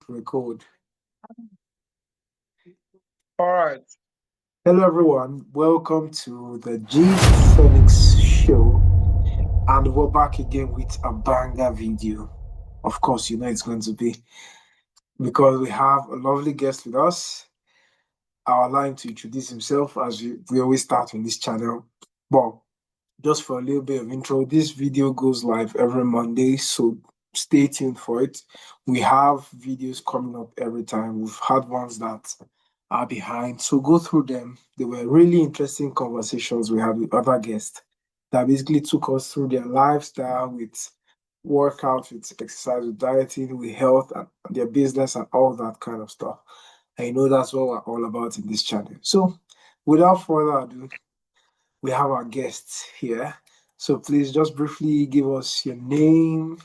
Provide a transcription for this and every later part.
Record. All right. Hello, everyone. Welcome to the G Sonics show, and we're back again with a banger video. Of course, you know it's going to be because we have a lovely guest with us. I'll allow him to introduce himself as we always start on this channel. But just for a little bit of intro, this video goes live every Monday, so stay tuned for it. We have videos coming up every time. We've had ones that are behind, so go through them. They were really interesting conversations we had with other guests that basically took us through their lifestyle with workout, with exercise, with dieting, with health, and their business, and all that kind of stuff. I know that's what we're all about in this channel. So, without further ado, we have our guests here. So please just briefly give us your name,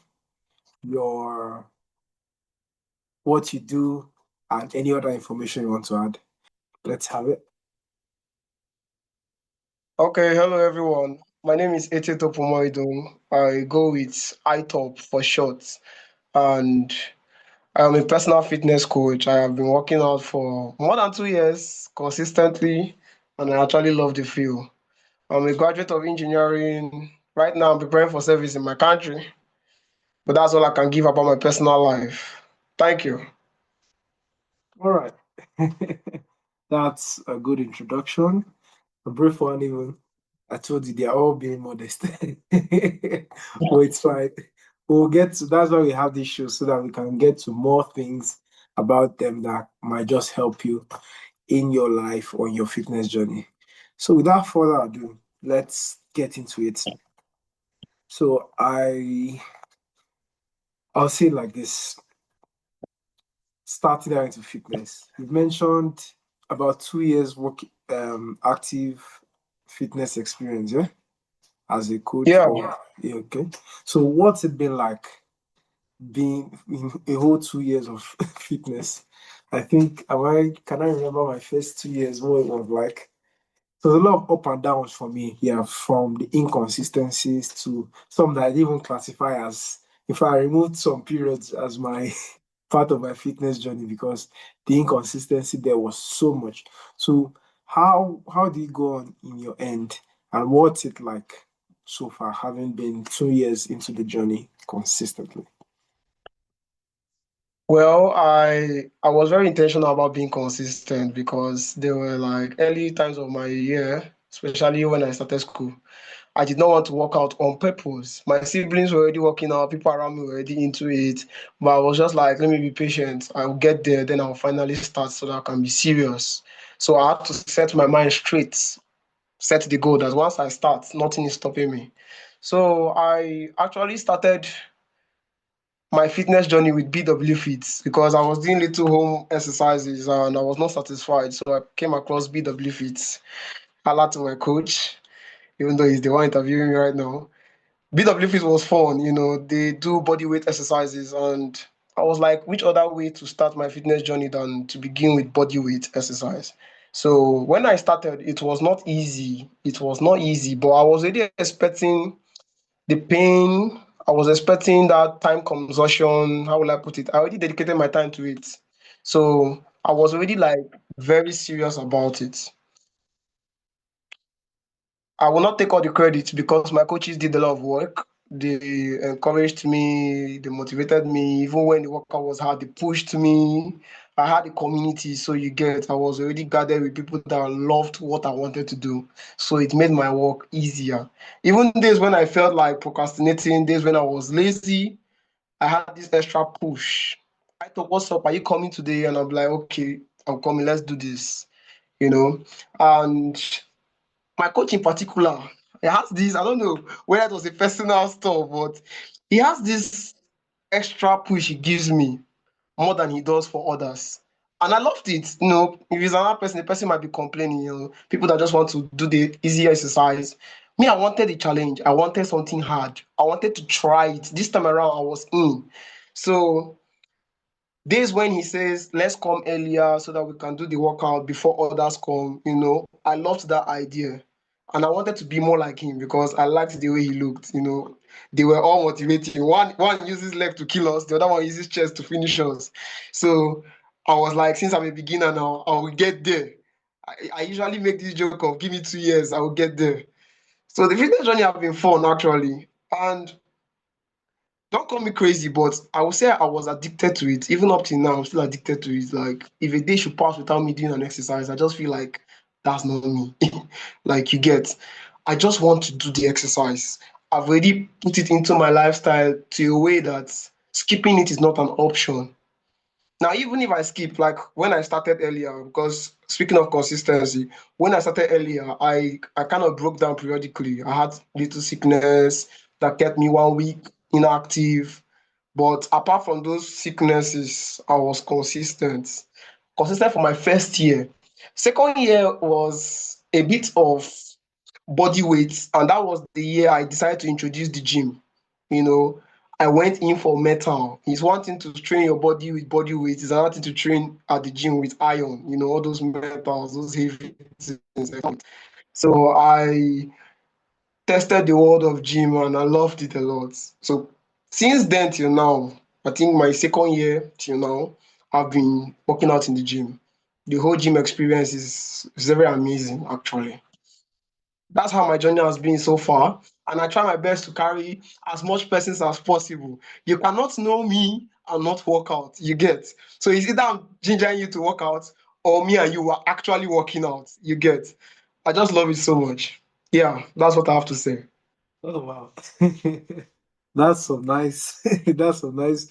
your what you do, and any other information you want to add. Let's have it. Okay. Hello, everyone. My name is Etietop Idung. I go with Itop for short, and I'm a personal fitness coach. I have been working out for more than 2 years consistently, and I actually love the field. I'm a graduate of engineering. Right now, I'm preparing for service in my country, but that's all I can give about my personal life. Thank you. All right. That's a good introduction. A brief one, even. I told you they're all being modest. But it's fine. We'll get to that's why we have this show so that we can get to more things about them that might just help you in your life or in your fitness journey. So without further ado, let's get into it. So I'll say it like this, starting out into fitness. You've mentioned about 2 years work active fitness experience, yeah? As a coach Yeah. or yeah, okay. So what's it been like being in a whole 2 years of fitness? I think can I remember my first 2 years what it was like? So there's a lot of up and downs for me, yeah, from the inconsistencies to some that I didn't even classify as, if I removed some periods as my part of my fitness journey because the inconsistency there was so much. So how do you go on in your end and what's it like so far, having been 2 years into the journey consistently? Well, I was very intentional about being consistent because there were like early times of my year, especially when I started school. I did not want to work out on purpose. My siblings were already working out, people around me were already into it, but I was just like, let me be patient. I'll get there, then I'll finally start so that I can be serious. So I had to set my mind straight, set the goal that once I start, nothing is stopping me. So I actually started my fitness journey with BW Fits because I was doing little home exercises and I was not satisfied. So I came across BW Fits. I to my coach, even though he's the one interviewing me right now. BW Fits was fun, they do body weight exercises and I was like, which other way to start my fitness journey than to begin with body weight exercise? So when I started, it was not easy. It was not easy, but I was already expecting the pain. I was expecting that time consumption. How will I put it? I already dedicated my time to it. So I was already like very serious about it. I will not take all the credit because my coaches did a lot of work. They encouraged me, they motivated me. Even when the workout was hard, they pushed me. I had a community, so you get, I was already gathered with people that loved what I wanted to do. So it made my work easier. Even days when I felt like procrastinating, days when I was lazy, I had this extra push. I thought, what's up? Are you coming today? And I'm like, okay, I'm coming, let's do this, you know. And my coach in particular, he has this, I don't know whether it was a personal stuff, but he has this extra push he gives me more than he does for others. And I loved it. If it's another person, the person might be complaining, people that just want to do the easy exercise. Me, I wanted the challenge. I wanted something hard. I wanted to try it. This time around, I was in. So days when he says, let's come earlier so that we can do the workout before others come, I loved that idea. And I wanted to be more like him because I liked the way he looked. they were all motivating. One uses leg to kill us, the other one uses chest to finish us. So I was like, since I'm a beginner now, I will get there. I usually make this joke of give me 2 years, I will get there. So the fitness journey have been fun actually. And don't call me crazy, but I would say I was addicted to it. Even up till now, I'm still addicted to it. Like if a day should pass without me doing an exercise, I just feel like that's not me. Like you get, I just want to do the exercise. I've already put it into my lifestyle to a way that skipping it is not an option. Now, even if I skip, like when I started earlier, because speaking of consistency, when I started earlier, I kind of broke down periodically. I had little sickness that kept me 1 week inactive. But apart from those sicknesses, I was consistent. Consistent for my first year. Second year was a bit of body weight, and that was the year I decided to introduce the gym. You know, I went in for metal. It's one thing to train your body with body weight, it's another thing to train at the gym with iron, all those metals, those heavy things. So I tested the world of gym and I loved it a lot. So since then till now, I think my second year till now, I've been working out in the gym. The whole gym experience is very amazing, actually. That's how my journey has been so far. And I try my best to carry as much persons as possible. You cannot know me and not work out. You get. So it's either I'm gingering you to work out or me and you are actually working out. You get. I just love it so much. Yeah, that's what I have to say. Oh wow. That's so nice. That's a nice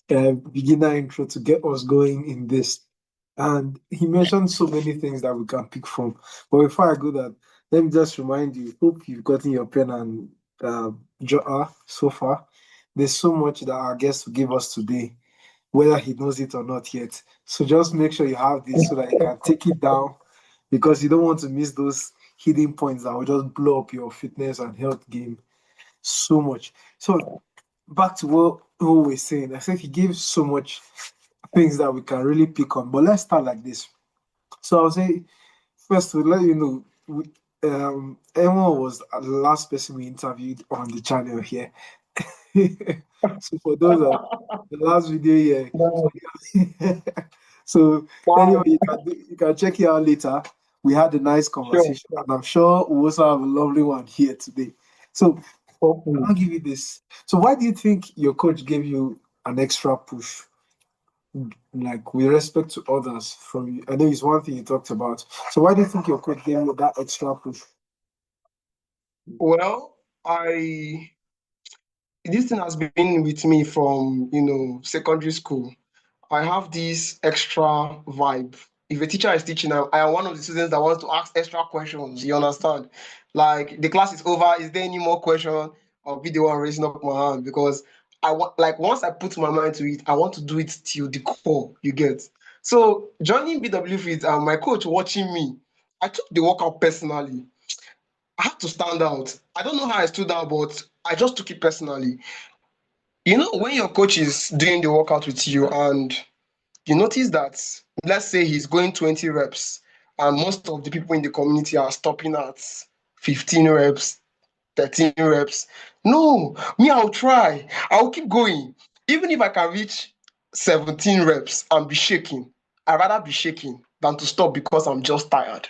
beginner intro to get us going in this. And he mentioned so many things that we can pick from. But before I go that, let me just remind you, hope you've gotten your pen and jotter so far. There's so much that our guest will give us today, whether he knows it or not yet. So just make sure you have this so that you can take it down because you don't want to miss those hidden points that will just blow up your fitness and health game so much. So back to what we were saying, I think he gave so much things that we can really pick on. But let's start like this. So I'll say first to let you know, Emma was the last person we interviewed on the channel here. So for those the last video here. Wow. So anyway, Wow. you can check it out later. We had a nice Sure. conversation, and I'm sure we also have a lovely one here today. So Hopefully. I'll give you this. So why do you think your coach gave you an extra push, like with respect to others from you? I know it's one thing you talked about. So why do you think your coach gave you that extra push? Well, I this thing has been with me from secondary school. I have this extra vibe. If a teacher is teaching, I am one of the students that wants to ask extra questions. You understand? Like the class is over, is there any more question? I'll be the one raising up my hand because I want, like, once I put my mind to it, I want to do it till the core. You get? So joining BW Fit and my coach watching me, I took the workout personally. I had to stand out. I don't know how I stood out, but I just took it personally. When your coach is doing the workout with you and you notice that, let's say he's going 20 reps, and most of the people in the community are stopping at 15 reps, 13 reps. No, me, I'll try. I'll keep going. Even if I can reach 17 reps and be shaking, I'd rather be shaking than to stop because I'm just tired.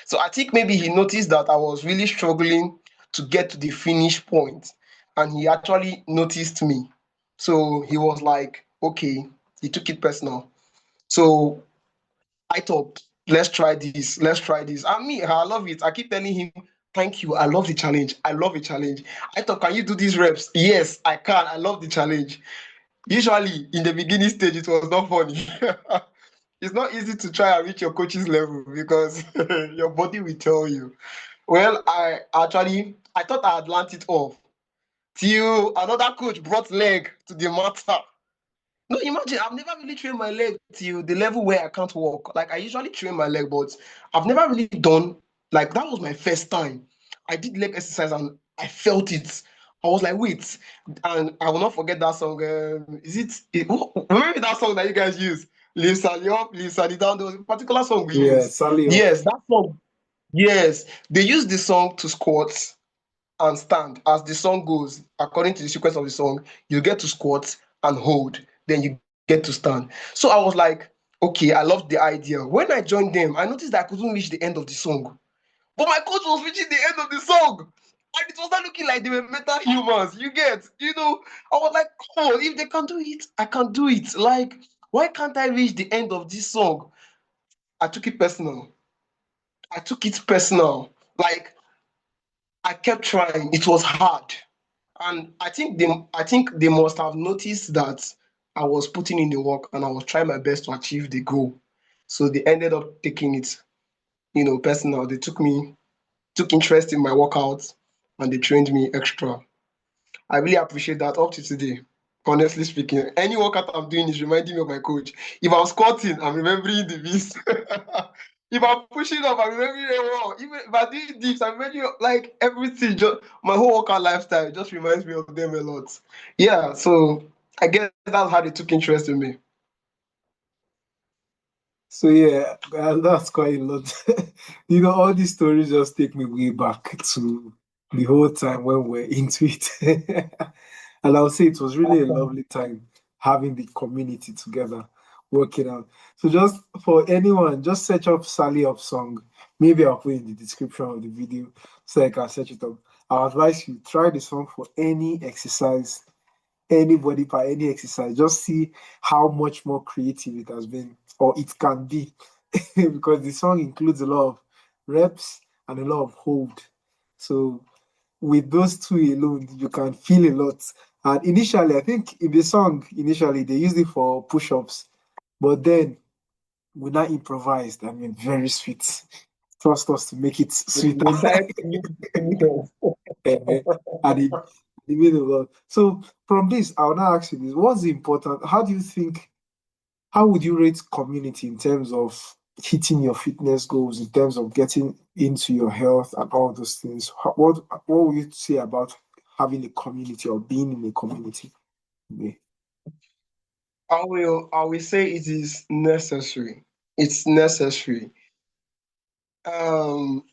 So I think maybe he noticed that I was really struggling to get to the finish point, and he actually noticed me. So he was like, okay, he took it personal. So I thought, let's try this, let's try this. And me, I love it. I keep telling him, thank you. I love the challenge. I love the challenge. I thought, can you do these reps? Yes, I can. I love the challenge. Usually, in the beginning stage, it was not funny. It's not easy to try and reach your coach's level because your body will tell you. Well, I thought I had learned it off till another coach brought leg to the matter. No, imagine I've never really trained my leg to the level where I can't walk. Like I usually train my leg, but I've never really done like that was my first time. I did leg exercise and I felt it. I was like, wait, and I will not forget that song. Remember that song that you guys use? Leave Sally up, leave Sally down. There was a particular song we Yeah, use. Sally up. Yes, that song. Yes, they use the song to squat. and stand. As the song goes, according to the sequence of the song, you get to squat and hold, then you get to stand. So I was like, okay, I loved the idea. When I joined them, I noticed that I couldn't reach the end of the song. But my coach was reaching the end of the song. And it was not looking like they were meta humans. You get, I was like, come on, if they can do it, I can do it. Like, why can't I reach the end of this song? I took it personal. I took it personal. Like, I kept trying. It was hard. And I think they must have noticed that I was putting in the work and I was trying my best to achieve the goal. So they ended up taking it, personal. They took interest in my workouts and they trained me extra. I really appreciate that up to today. Honestly speaking, any workout I'm doing is reminding me of my coach. If I'm squatting, I'm remembering the beast. If I'm pushing up, I'm remembering it well. Even if I'm doing dips, I'm remembering like everything. Just my whole workout lifestyle just reminds me of them a lot. Yeah, so I guess that's how they took interest in me. So yeah, that's quite a lot. All these stories just take me way back to the whole time when we're into it. And I'll say it was really a lovely time having the community together, working out. So just for anyone, just search up Sally Up song. Maybe I'll put it in the description of the video so I can search it up. I'll advise you try the song for any exercise, anybody by any exercise. Just see how much more creative it has been or it can be because the song includes a lot of reps and a lot of hold. So with those two alone, you can feel a lot. And initially, I think in the song, initially they used it for push-ups, but then we now improvised. I mean, very sweet. Trust us to make it sweeter. The entire community. And it made a lot. So from this, I'll now ask you this: what's important? How do you think? How would you rate community in terms of hitting your fitness goals, in terms of getting into your health and all those things? What would you say about having a community or being in a community? Yeah. I will say it is necessary. It's necessary. Um,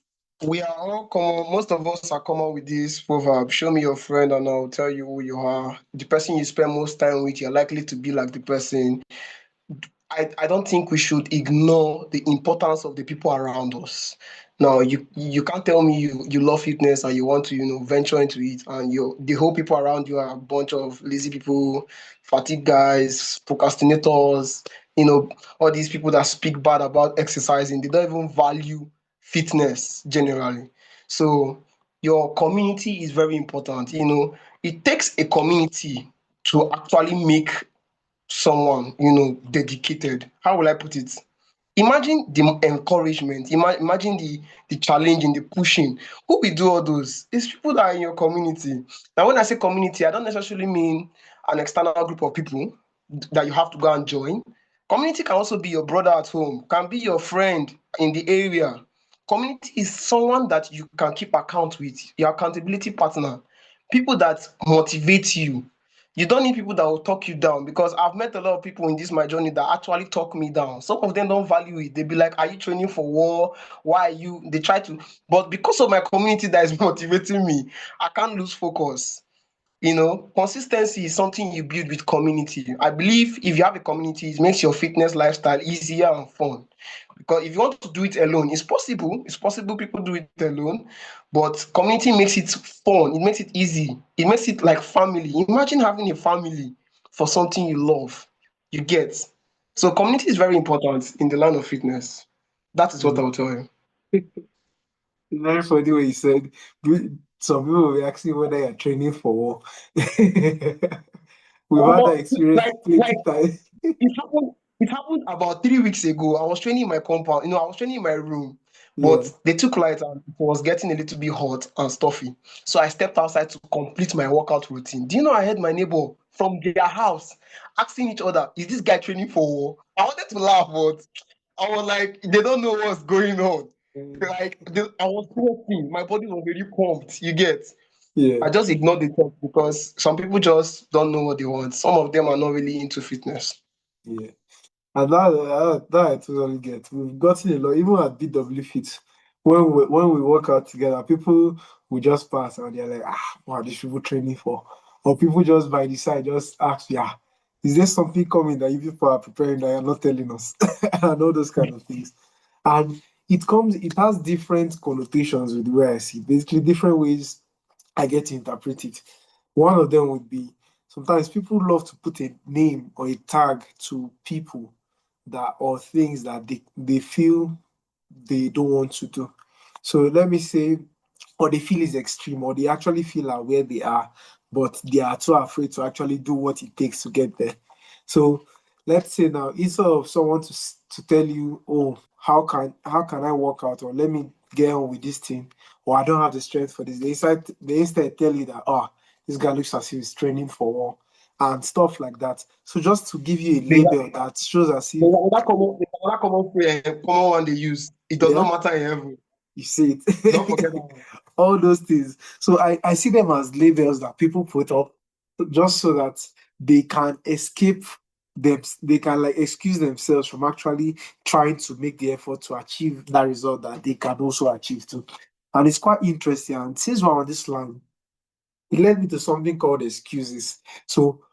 we are all common. Most of us are common with this proverb. Show me your friend, and I'll tell you who you are. The person you spend most time with, you're likely to be like the person. I don't think we should ignore the importance of the people around us. Now, you can't tell me you love fitness and you want to venture into it, and the whole people around you are a bunch of lazy people, fatigue guys, procrastinators. You know all these people that speak bad about exercising. They don't even value fitness generally. So your community is very important. It takes a community to actually make someone dedicated. How will I put it? Imagine the encouragement, imagine the challenging, the pushing. Who will do all those? It's people that are in your community. Now when I say community, I don't necessarily mean an external group of people that you have to go and join. Community can also be your brother at home, can be your friend in the area. Community is someone that you can keep account with, your accountability partner, people that motivate you. You don't need people that will talk you down, because I've met a lot of people in this my journey that actually talk me down. Some of them don't value it. They be like, "Are you training for war? Why are you?" They try to, but because of my community that is motivating me, I can't lose focus. Consistency is something you build with community. I believe if you have a community, it makes your fitness lifestyle easier and fun. Because if you want to do it alone, it's possible. It's possible people do it alone, but community makes it fun. It makes it easy. It makes it like family. Imagine having a family for something you love. You get. So community is very important in the line of fitness. That is what I Mm. will tell you. Very funny what you said. Some people will be asking whether you're training for war. We've had that experience Like plenty times. it happened about 3 weeks ago. I was training in my compound, I was training in my room, Yeah. but they took light and it was getting a little bit hot and stuffy. So I stepped outside to complete my workout routine. Do you know I heard my neighbor from their house asking each other, "Is this guy training for war?" I wanted to laugh, but I was like, they don't know what's going on. Like I was sweating, my body was very pumped. You get. Yeah. I just ignored the talk because some people just don't know what they want. Some of them are not really into fitness. Yeah. And that I totally get. We've gotten a lot, even at BW Fit, when we work out together, people we just pass and they're like, wow, these people training for. Or people just by the side just ask, yeah, is there something coming that you people are preparing that you're not telling us? And all those kind of things. And it has different connotations with the way I see. Basically, different ways I get to interpret it. One of them would be sometimes people love to put a name or a tag to people that or things that they feel they don't want to do. So let me say, or they feel is extreme, or they actually feel are where they are, but they are too afraid to actually do what it takes to get there. So let's say now, instead of someone to tell you, oh, how can I work out, or let me get on with this thing, or I don't have the strength for this, they instead tell you that, this guy looks as if he's training for war and stuff like that. So just to give you a There's label that shows as if, common one they use. It does yeah, not matter in heaven. you see Don't forget that it. one. All those things. So I see them as labels that people put up just so that they can escape them, they can like excuse themselves from actually trying to make the effort to achieve that result that they can also achieve too. And it's quite interesting. And since we're on this line, it led me to something called excuses. So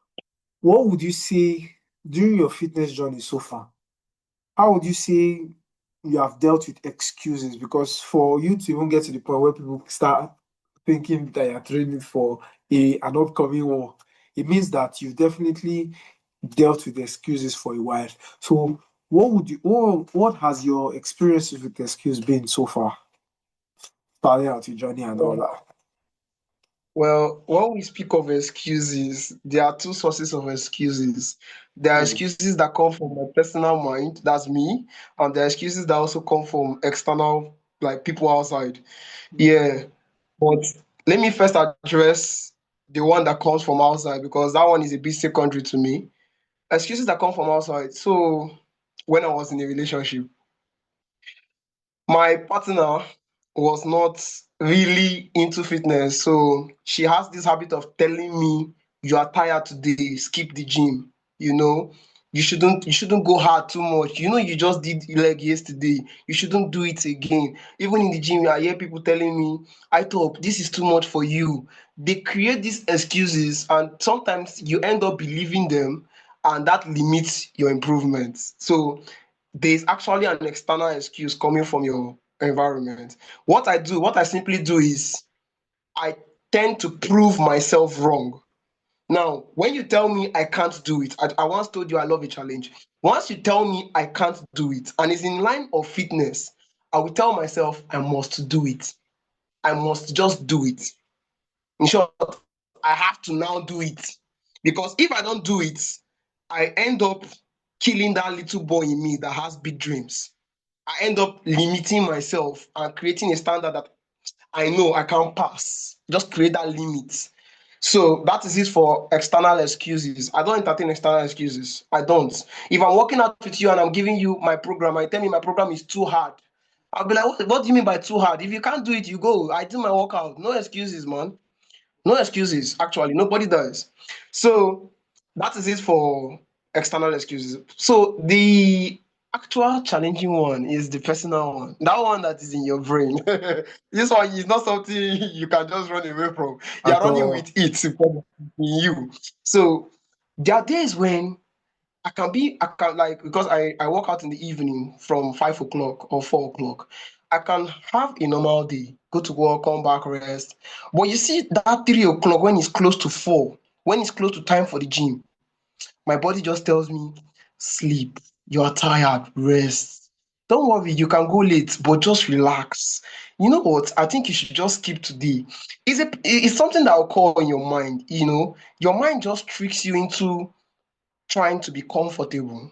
what would you say during your fitness journey so far? How would you say you have dealt with excuses? Because for you to even get to the point where people start thinking that you're training for an upcoming war, it means that you've definitely dealt with excuses for a while. So what has your experiences with excuse been so far? Starting out your journey and all that. Well, when we speak of excuses, there are two sources of excuses. There are Mm, excuses that come from my personal mind, that's me, and there are excuses that also come from external, like people outside. mm, Yeah, but let me first address the one that comes from outside because that one is a bit secondary to me. Excuses that come from outside. So, when I was in a relationship, my partner was not really into fitness. So she has this habit of telling me, you are tired today, skip the gym. You know, you shouldn't go hard too much. You know, you just did leg yesterday. You shouldn't do it again. Even in the gym, I hear people telling me, I thought this is too much for you. They create these excuses, and sometimes you end up believing them, and that limits your improvements. So there's actually an external excuse coming from your environment. What I simply do is I tend to prove myself wrong. Now, when you tell me I can't do it, I once told you I love a challenge. Once you tell me I can't do it and it's in line of fitness, I will tell myself I must do it. I must just do it. In short, I have to now do it. Because if I don't do it, I end up killing that little boy in me that has big dreams. I end up limiting myself and creating a standard that I know I can't pass. Just create that limit. So that is it for external excuses. I don't entertain external excuses. I don't. If I'm working out with you and I'm giving you my program, I tell me my program is too hard. I'll be like, what do you mean by too hard? If you can't do it, you go. I do my workout. No excuses, man. No excuses, actually. Nobody does. So that is it for external excuses. So the actual challenging one is the personal one. That one that is in your brain. This one is not something you can just run away from. You're at running all. with it in you. So there are days when I can like because I work out in the evening from 5 o'clock or 4 o'clock. I can have a normal day, go to work, come back, rest. But you see that 3 o'clock when it's close to 4, when it's close to time for the gym, my body just tells me, sleep, you are tired, rest. Don't worry, you can go late, but just relax. You know what? I think you should just skip today. It's something that will call in your mind, your mind just tricks you into trying to be comfortable.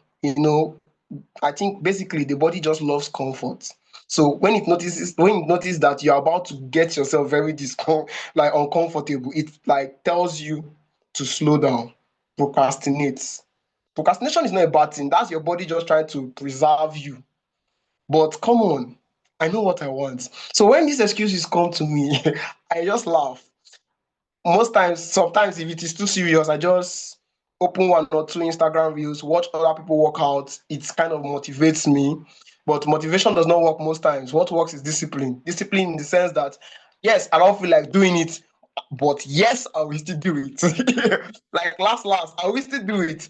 I think basically the body just loves comfort. So when it notices that you're about to get yourself very like uncomfortable, it like tells you to slow down, procrastinate. Procrastination is not a bad thing. That's your body just trying to preserve you. But come on, I know what I want. So when these excuses come to me, I just laugh. Sometimes if it is too serious, I just open one or two Instagram reels, watch other people work out. It kind of motivates me. But motivation does not work most times. What works is discipline. Discipline in the sense that Yes, I don't feel like doing it, but yes, I will still do it. Like last, I will still do it.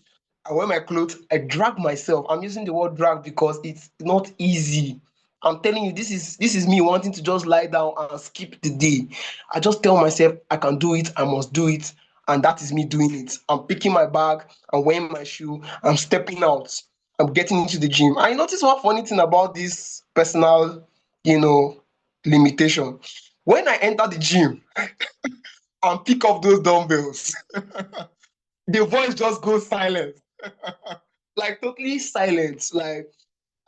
I wear my clothes, I drag myself. I'm using the word drag because it's not easy. I'm telling you, this is me wanting to just lie down and skip the day. I just tell myself I can do it, I must do it, and that is me doing it. I'm picking my bag, I'm wearing my shoe, I'm stepping out, I'm getting into the gym. I notice one funny thing about this personal, you know, limitation. When I enter the gym and pick up those dumbbells, the voice just goes silent, like totally silent. Like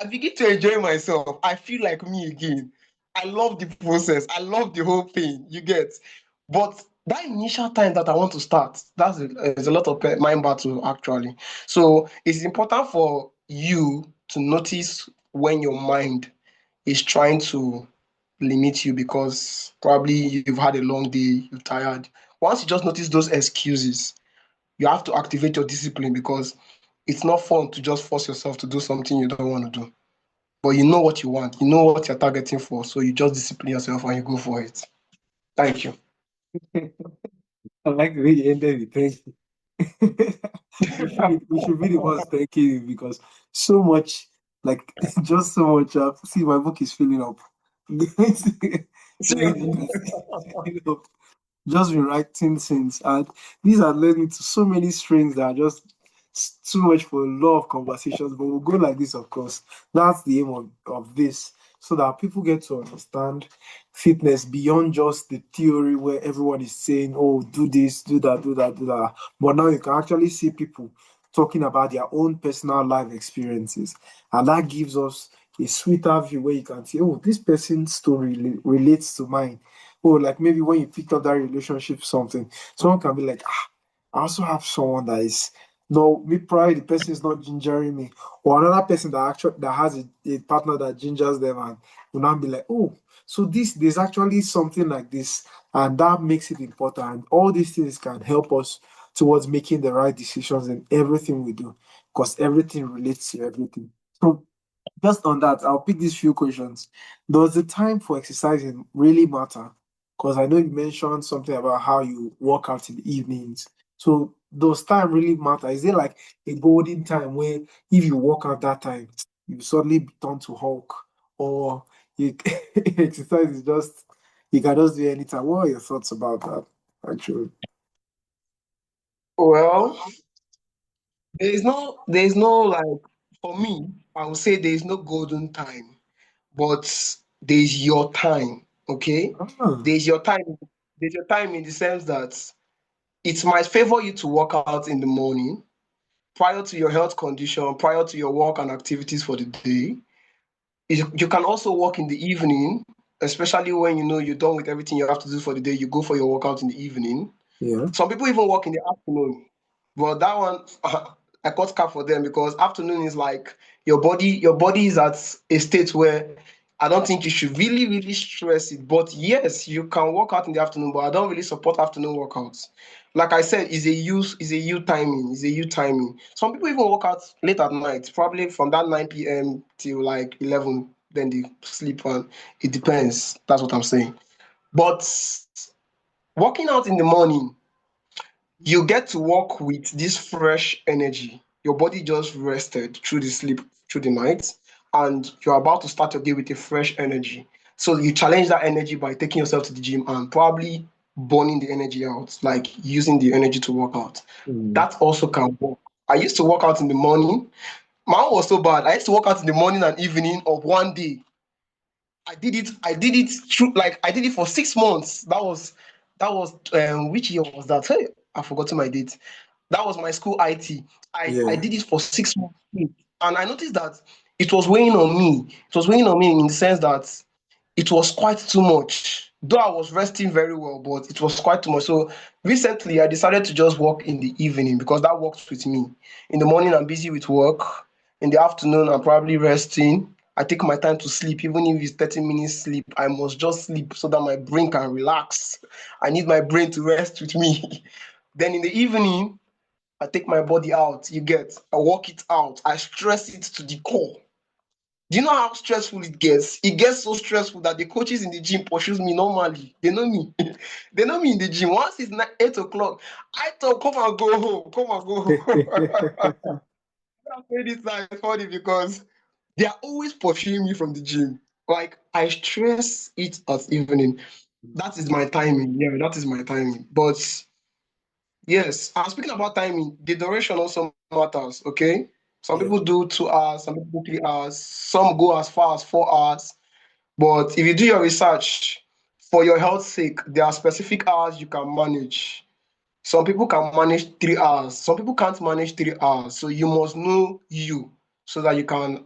I begin to enjoy myself. I feel like me again. I love the process. I love the whole thing. You get, but that initial time that I want to start, there's a lot of mind battle actually. So it's important for you to notice when your mind is trying to limit you because probably you've had a long day, you're tired. Once you just notice those excuses, you have to activate your discipline because it's not fun to just force yourself to do something you don't want to do. But you know what you want, you know what you're targeting for, so you just discipline yourself and you go for it. Thank you. I like the way you ended with thank you. We should be the ones thanking you because so much, like just so much. See, my book is filling up. You can see it's filling up. Just been writing since, and these are led me to so many strings that are just too much for a lot of conversations. But we'll go like this, of course. That's the aim of this, so that people get to understand fitness beyond just the theory where everyone is saying, "Oh, do this, do that, do that, do that." But now you can actually see people talking about their own personal life experiences, and that gives us a sweeter view where you can see, "Oh, this person's story relates to mine." Oh, like maybe when you picked up that relationship, something, someone can be like, ah, I also have someone that is no me probably the person is not gingering me, or another person that actually that has a partner that gingers them and will not be like, oh, so this there's actually something like this, and that makes it important. And all these things can help us towards making the right decisions in everything we do, because everything relates to everything. So just on that, I'll pick these few questions. Does the time for exercising really matter? Because I know you mentioned something about how you work out in the evenings. So does time really matter? Is there like a golden time where if you work out that time, you suddenly turn to Hulk, or you exercise is just you can just do anytime? What are your thoughts about that? Actually, Well, there is no like, for me, I would say there is no golden time, but there's your time. Okay, ah, there's your time. There's your time in the sense that it might favor you to work out in the morning prior to your health condition, prior to your work and activities for the day. You can also work in the evening, especially when you know you're done with everything you have to do for the day. You go for your workout in the evening. yeah, Some people even work in the afternoon. But that one, I cut cap for them because afternoon is like your body is at a state where I don't think you should really, really stress it. But yes, you can work out in the afternoon, but I don't really support afternoon workouts. Like I said, is a you timing. Some people even work out late at night, probably from that 9 p.m. till like 11, then they sleep on. It depends. That's what I'm saying. But working out in the morning, you get to work with this fresh energy. Your body just rested through the sleep, through the night, and you're about to start your day with a fresh energy. So you challenge that energy by taking yourself to the gym and probably burning the energy out, like using the energy to work out. mm, That also can work. I used to work out in the morning. My own was so bad. I used to work out in the morning and evening of one day. I did it through, like I did it for 6 months. That was which year was that? Hey, I've forgotten my date. That was my school IT. I yeah, did it for 6 months straight. And I noticed that it was weighing on me. It was weighing on me in the sense that it was quite too much. Though I was resting very well, but it was quite too much. So recently I decided to just work in the evening because that works with me. In the morning I'm busy with work. In the afternoon I'm probably resting. I take my time to sleep, even if it's 30 minutes sleep. I must just sleep so that my brain can relax. I need my brain to rest with me. Then in the evening, I take my body out. You get, I work it out. I stress it to the core. Do you know how stressful it gets? It gets so stressful that the coaches in the gym pursues me normally. They know me. They know me in the gym. Once it's 8 o'clock, I thought, come and go home. Come and go home. I say this now is funny because they are always pursuing me from the gym. Like I stress it at evening. That is my timing. Yeah, that is my timing. But yes, I'm speaking about timing. The duration also matters. Okay, some Yeah. people do 2 hours, some people do 3 hours, some go as far as 4 hours. But if you do your research for your health sake, there are specific hours you can manage. Some people can manage 3 hours. Some people can't manage 3 hours. So you must know you so that you can,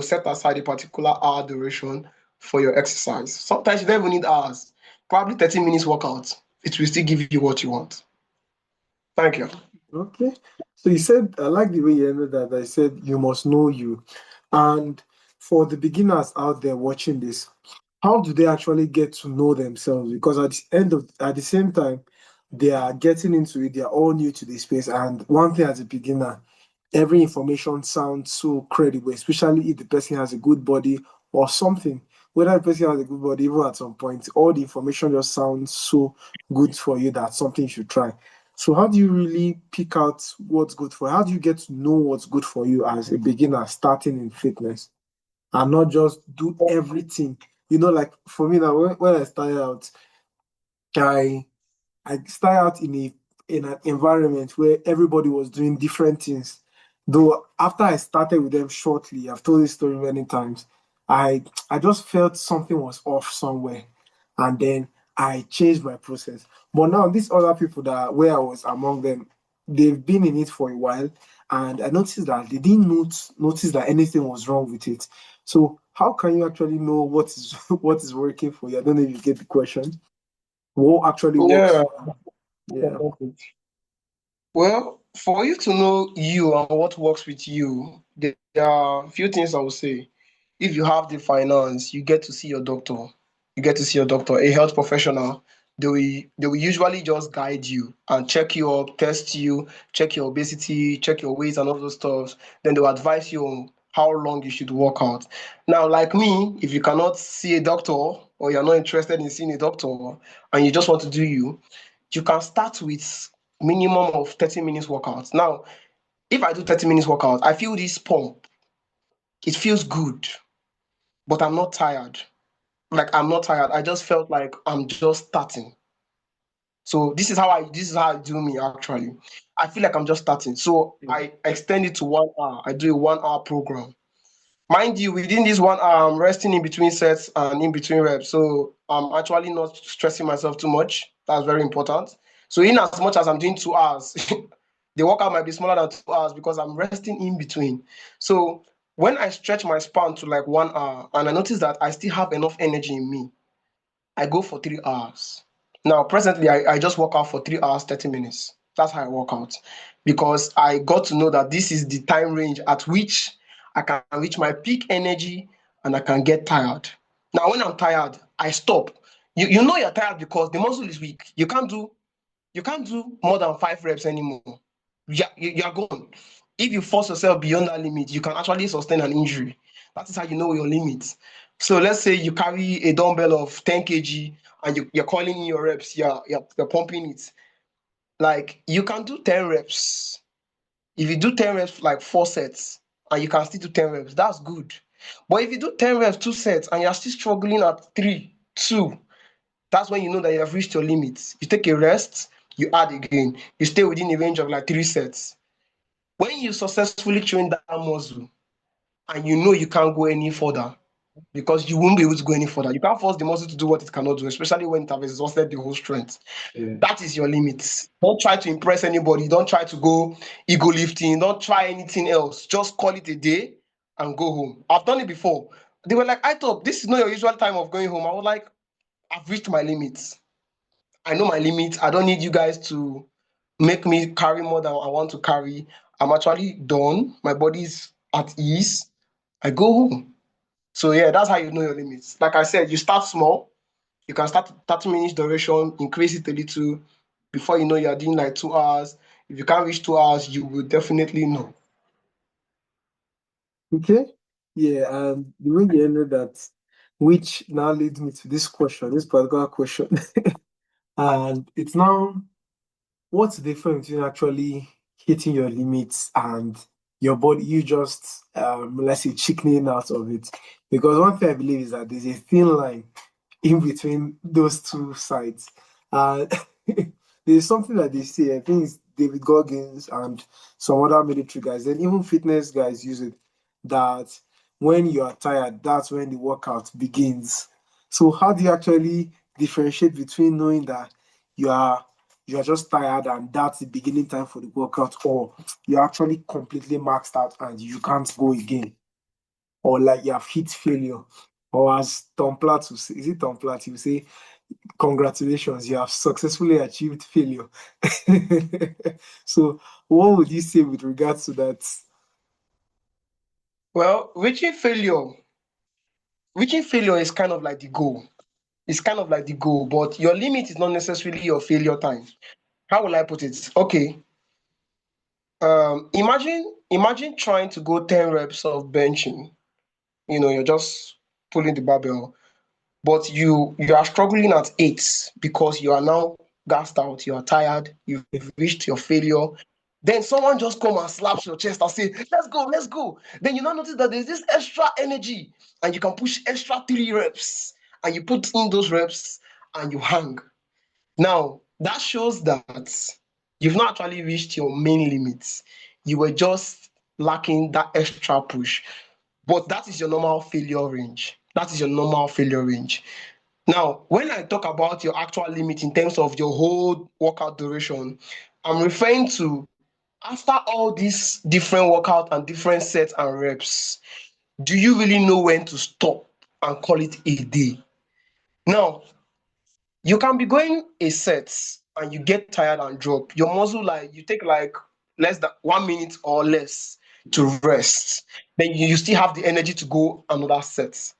set aside a particular hour duration for your exercise. Sometimes you don't even need hours. Probably 30 minutes workout. It will still give you what you want. Thank you. Okay. So you said, I like the way you ended that. I said, you must know you. And for the beginners out there watching this, how do they actually get to know themselves? Because at the same time, they are getting into it, they are all new to the space. And one thing as a beginner, every information sounds so credible, especially if the person has a good body or something. Whether the person has a good body, even at some point, all the information just sounds so good for you that something you should try. So how do you really pick out what's good for you? How do you get to know what's good for you as a beginner starting in fitness and not just do everything? Like for me now, when I started out, I I started out in an environment where everybody was doing different things. Though after I started with them shortly, I've told this story many times. I just felt something was off somewhere, and then I changed my process. But now these other people that where I was among them, they've been in it for a while, and I noticed that they didn't notice that anything was wrong with it. So how can you actually know what is what is working for you? I don't know if you get the question. What actually works Yeah. for you? Yeah. Well, for you to know you and what works with you, there are a few things I would say. If you have the finance, you get to see your doctor. You get to see your doctor, a health professional. They will usually just guide you and check you up, test you, check your obesity, check your weight and all those stuff. Then they'll advise you on how long you should work out. Now, like me, if you cannot see a doctor or you're not interested in seeing a doctor and you just want to do you can start with minimum of 30 minutes workout. Now, if I do 30 minutes workout, I feel this pump. It feels good, but I'm not tired. Like I'm not tired. I just felt like I'm just starting. So this is how I do me actually. I feel like I'm just starting. So I extend it to 1 hour. I do a 1 hour program. Mind you, within this 1 hour, I'm resting in between sets and in between reps. So I'm actually not stressing myself too much. That's very important. So in as much as I'm doing 2 hours, the workout might be smaller than 2 hours because I'm resting in between. So when I stretch my span to like 1 hour and I notice that I still have enough energy in me, I go for 3 hours. Now, presently, I just work out for 3 hours, 30 minutes. That's how I work out because I got to know that this is the time range at which I can reach my peak energy and I can get tired. Now, when I'm tired, I stop. You know you're tired because the muscle is weak. You can't do more than 5 reps anymore. You're gone. If you force yourself beyond that limit, you can actually sustain an injury. That is how you know your limit. So let's say you carry a dumbbell of 10 kg and you're calling in your reps, you're pumping it. Like you can do 10 reps. If you do 10 reps, like 4 sets, and you can still do 10 reps, that's good. But if you do 10 reps, 2 sets, and you're still struggling at three, two, that's when you know that you have reached your limits. You take a rest, you add again. You stay within a range of like 3 sets. When you successfully train that muscle and you know you can't go any further because you won't be able to go any further. You can't force the muscle to do what it cannot do, especially when it has exhausted the whole strength. Yeah. That is your limit. Don't try to impress anybody. Don't try to go ego lifting. Don't try anything else. Just call it a day and go home. I've done it before. They were like, I thought this is not your usual time of going home. I was like, I've reached my limits. I know my limits. I don't need you guys to make me carry more than I want to carry. I'm actually done. My body's at ease. I go home. So yeah, that's how you know your limits. Like I said, you start small. You can start 30 minutes duration, increase it a little. Before you know, you're doing like 2 hours. If you can't reach 2 hours, you will definitely know. Okay. Yeah, and the way you ended that, which now leads me to this question, this particular question. And it's now, what's the difference between actually hitting your limits and your body, you just, let's say, chickening out of it? Because one thing I believe is that there's a thin line in between those two sides. Uh, there's something that they say, I think it's David Goggins and some other military guys, and even fitness guys use it, that when you are tired, that's when the workout begins. So how do you actually differentiate between knowing that you are you are just tired and that's the beginning time for the workout, or you're actually completely maxed out and you can't go again, or like you have hit failure? Or as Tom Platt will say, is it Tom Platt? He will say, congratulations, you have successfully achieved failure. So, what would you say with regards to that? Well, reaching failure is kind of like the goal. It's kind of like the goal, but your limit is not necessarily your failure time. How will I put it? Okay. Imagine trying to go 10 reps of benching. You're just pulling the barbell, but you are struggling at 8 because you are now gassed out, you are tired, you've reached your failure. Then someone just come and slaps your chest and say, let's go, let's go. Then you now notice that there's this extra energy and you can push extra 3 reps and you put in those reps and you hang. Now, that shows that you've not actually reached your main limits. You were just lacking that extra push. But that is your normal failure range. That is your normal failure range. Now, when I talk about your actual limit in terms of your whole workout duration, I'm referring to after all these different workout and different sets and reps, do you really know when to stop and call it a day? Now, you can be going a set and you get tired and drop. Your muscle, like you take like less than 1 minute or less to rest. Then you still have the energy to go another set.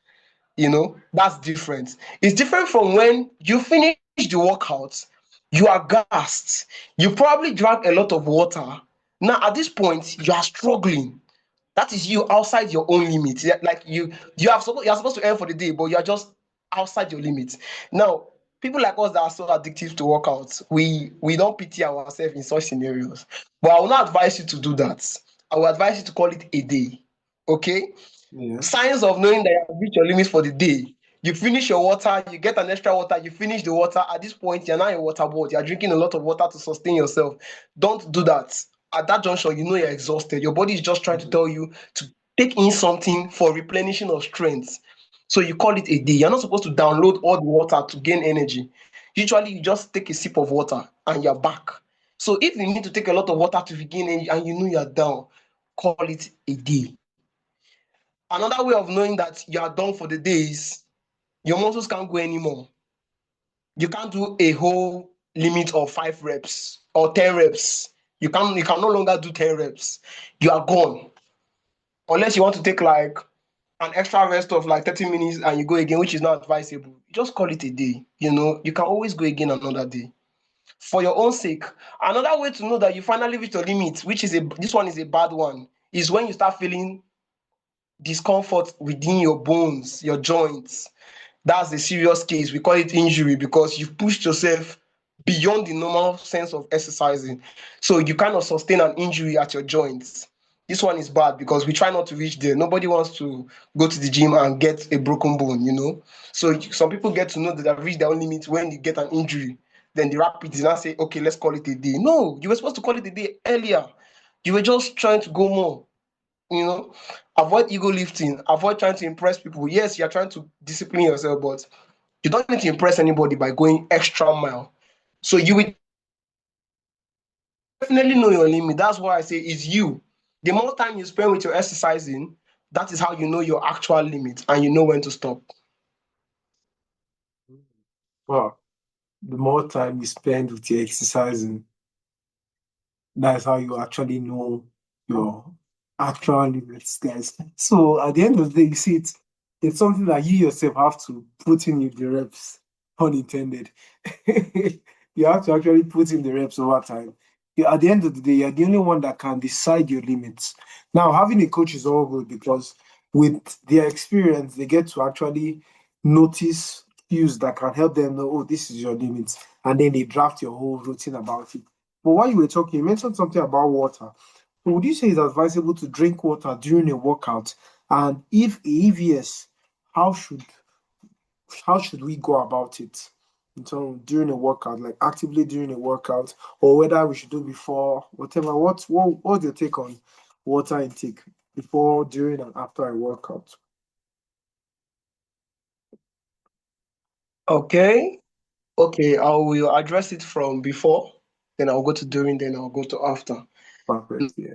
That's different. It's different from when you finish the workout, you are gassed, you probably drank a lot of water. Now at this point you are struggling. That is you outside your own limit. Yeah, like you're supposed to earn for the day, but you are just outside your limit. Now, people like us that are so addictive to workouts, we don't pity ourselves in such scenarios. But I will not advise you to do that. I will advise you to call it a day. Okay? Yeah. Signs of knowing that you have reached your limit for the day. You finish your water, you get an extra water, you finish the water. At this point, you're now a water board. You're drinking a lot of water to sustain yourself. Don't do that. At that junction, you know you're exhausted. Your body is just trying to tell you to take in something for replenishing of strength. So you call it a day. You're not supposed to download all the water to gain energy. Usually, you just take a sip of water and you're back. So if you need to take a lot of water to regain energy and you know you're down, call it a day. Another way of knowing that you are done for the day is your muscles can't go anymore. You can't do a whole limit of 5 reps or 10 reps. You can no longer do 10 reps. You are gone. Unless you want to take like an extra rest of like 30 minutes and you go again, which is not advisable. Just call it a day. You can always go again another day. For your own sake. Another way to know that you finally reach your limit, which is this one is a bad one, is when you start feeling discomfort within your bones, your joints. That's a serious case. We call it injury because you've pushed yourself beyond the normal sense of exercising. So you kind of sustain an injury at your joints. This one is bad because we try not to reach there. Nobody wants to go to the gym and get a broken bone. So some people get to know that they've reached their own limit when you get an injury. Then the rapid is now say, okay, let's call it a day. No, you were supposed to call it a day earlier. You were just trying to go more. you know Avoid ego lifting, avoid trying to impress people. Yes, you're trying to discipline yourself, but you don't need to impress anybody by going extra mile. So you will definitely know your limit. That's why I say it's you. The more time you spend with your exercising, that is how you know your actual limit and you know when to stop. Wow. The more time you spend with your exercising, that's how you actually know your actual limits, guys. So at the end of the day, you see it's something that you yourself have to put in the reps, unintended. You have to actually put in the reps over time. At the end of the day, you're the only one that can decide your limits. Now, having a coach is all good because with their experience, they get to actually notice cues that can help them know, oh, this is your limit. And then they draft your whole routine about it. But while you were talking, you mentioned something about water. So would you say it's advisable to drink water during a workout? And if yes, how should how should we go about it in terms during a workout, like actively during a workout, or whether we should do before, whatever. What's your take on water intake before, during, and after a workout? Okay. Okay, I will address it from before, then I'll go to during, then I'll go to after. Perfect. Yeah.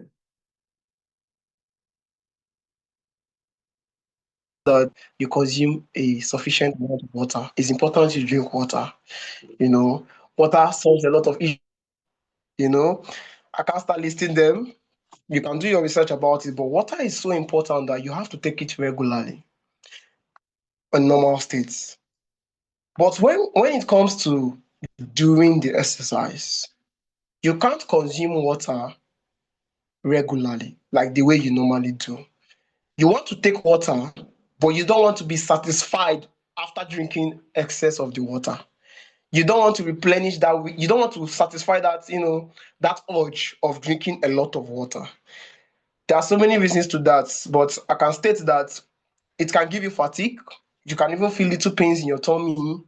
That you consume a sufficient amount of water. It's important you drink water. You know, water solves a lot of issues. You know, I can't start listing them. You can do your research about it, but water is so important that you have to take it regularly in normal states. But when it comes to during the exercise, you can't consume water regularly like the way you normally do. You want to take water, but you don't want to be satisfied after drinking excess of the water. You don't want to replenish that. You don't want to satisfy that, that urge of drinking a lot of water. There are so many reasons to that, but I can state that it can give you fatigue. You can even feel little pains in your tummy.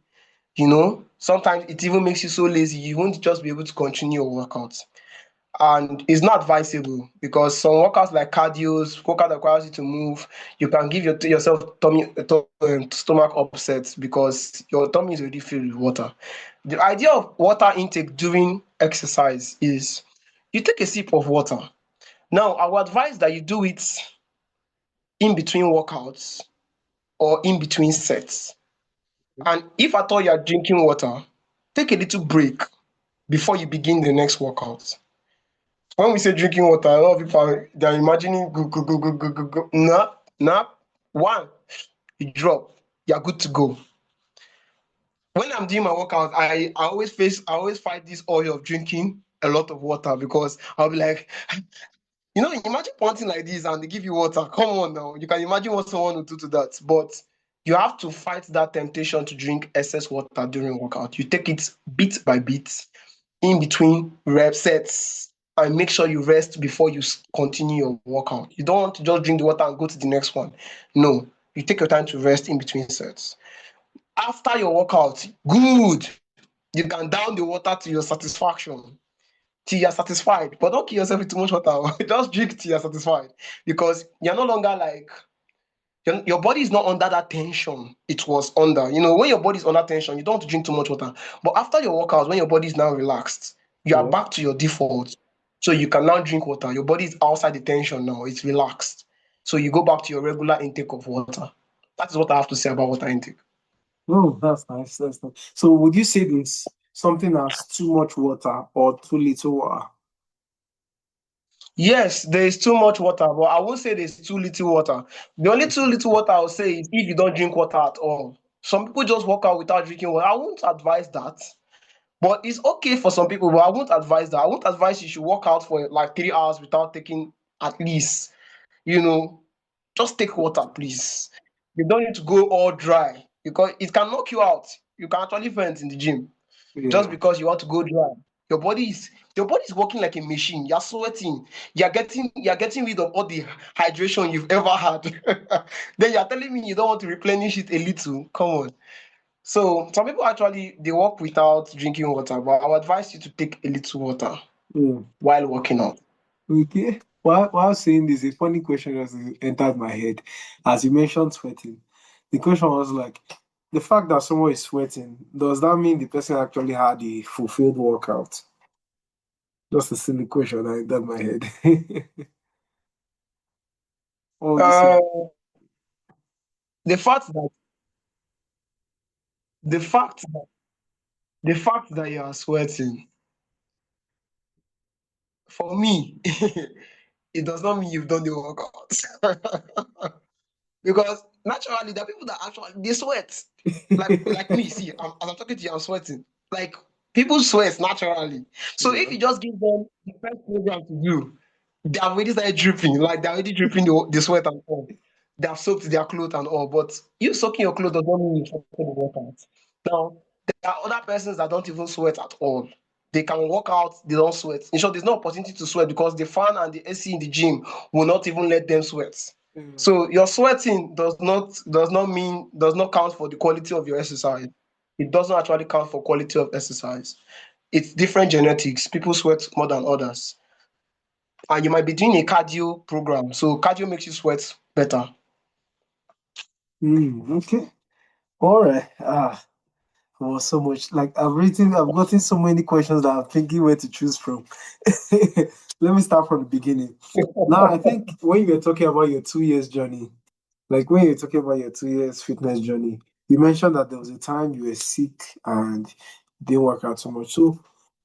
Sometimes it even makes you so lazy, you won't just be able to continue your workout. And it's not advisable because some workouts like cardios, workout that requires you to move, you can give yourself stomach upsets because your tummy is already filled with water. The idea of water intake during exercise is you take a sip of water. Now, I would advise that you do it in between workouts or in between sets. And if at all you are drinking water, take a little break before you begin the next workout. When we say drinking water, a lot of people they're imagining go go go go go go go. Nah, nah. One, you drop, you're good to go. When I'm doing my workout, I always fight this urge of drinking a lot of water because I'll be like, imagine something like this and they give you water. Come on now. You can imagine what someone would do to that. But you have to fight that temptation to drink excess water during workout. You take it bit by bit in between rep sets and make sure you rest before you continue your workout. You don't want to just drink the water and go to the next one. No, you take your time to rest in between sets. After your workout, good. You can down the water to your satisfaction, till you're satisfied. But don't kill yourself with too much water. Just drink till you're satisfied because you're no longer like your body is not under that tension it was under. When your body is under tension, you don't want to drink too much water. But after your workout, when your body is now relaxed, you are Yeah. back to your default. So you can now drink water. Your body is outside the tension now, it's relaxed. So you go back to your regular intake of water. That is what I have to say about water intake. Oh, that's nice. That's nice. So would you say this something as too much water or too little water? Yes, there is too much water, but I won't say there's too little water. The only too little water I'll say is if you don't drink water at all. Some people just work out without drinking water. I won't advise that. But it's okay for some people, but I won't advise that. I won't advise you should work out for like 3 hours without taking at least, you know, just take water, please. You don't need to go all dry because it can knock you out. You can actually faint in the gym just Yeah. because you want to go dry. Your body is working like a machine. You're sweating. You're getting rid of all the hydration you've ever had. Then you're telling me you don't want to replenish it a little. Come on. So some people actually they work without drinking water, but I would advise you to take a little water Yeah. while working out. Okay. While saying this, a funny question just entered my head. As you mentioned sweating, the question was like, the fact that someone is sweating, does that mean the person actually had a fulfilled workout? Just a silly question that entered my head. What would you say? Uh, the fact that the fact that the fact that you are sweating, for me, it does not mean you've done the workout. Because naturally, there are people that actually they sweat. Like me, see, as I'm talking to you, I'm sweating. Like people sweat naturally. So if Yeah. you just give them the first program to do, they are already started dripping. Like they're already dripping the sweat and all. they have soaked their clothes and all, but you soaking your clothes does not mean you sweat the workout. Now, there are other persons that don't even sweat at all. They can work out, they don't sweat. In short, there's no opportunity to sweat because the fan and the AC in the gym will not even let them sweat. Mm. So your sweating does not count for the quality of your exercise. It doesn't actually count for quality of exercise. It's different genetics. People sweat more than others. And you might be doing a cardio program. So cardio makes you sweat better. Okay. All right. Oh, so much. Like I've gotten so many questions that I'm thinking where to choose from. Let me start from the beginning. Now, I think when you were talking about your 2 years journey, like when you're talking about your 2 years fitness journey, you mentioned that there was a time you were sick and didn't work out so much. So,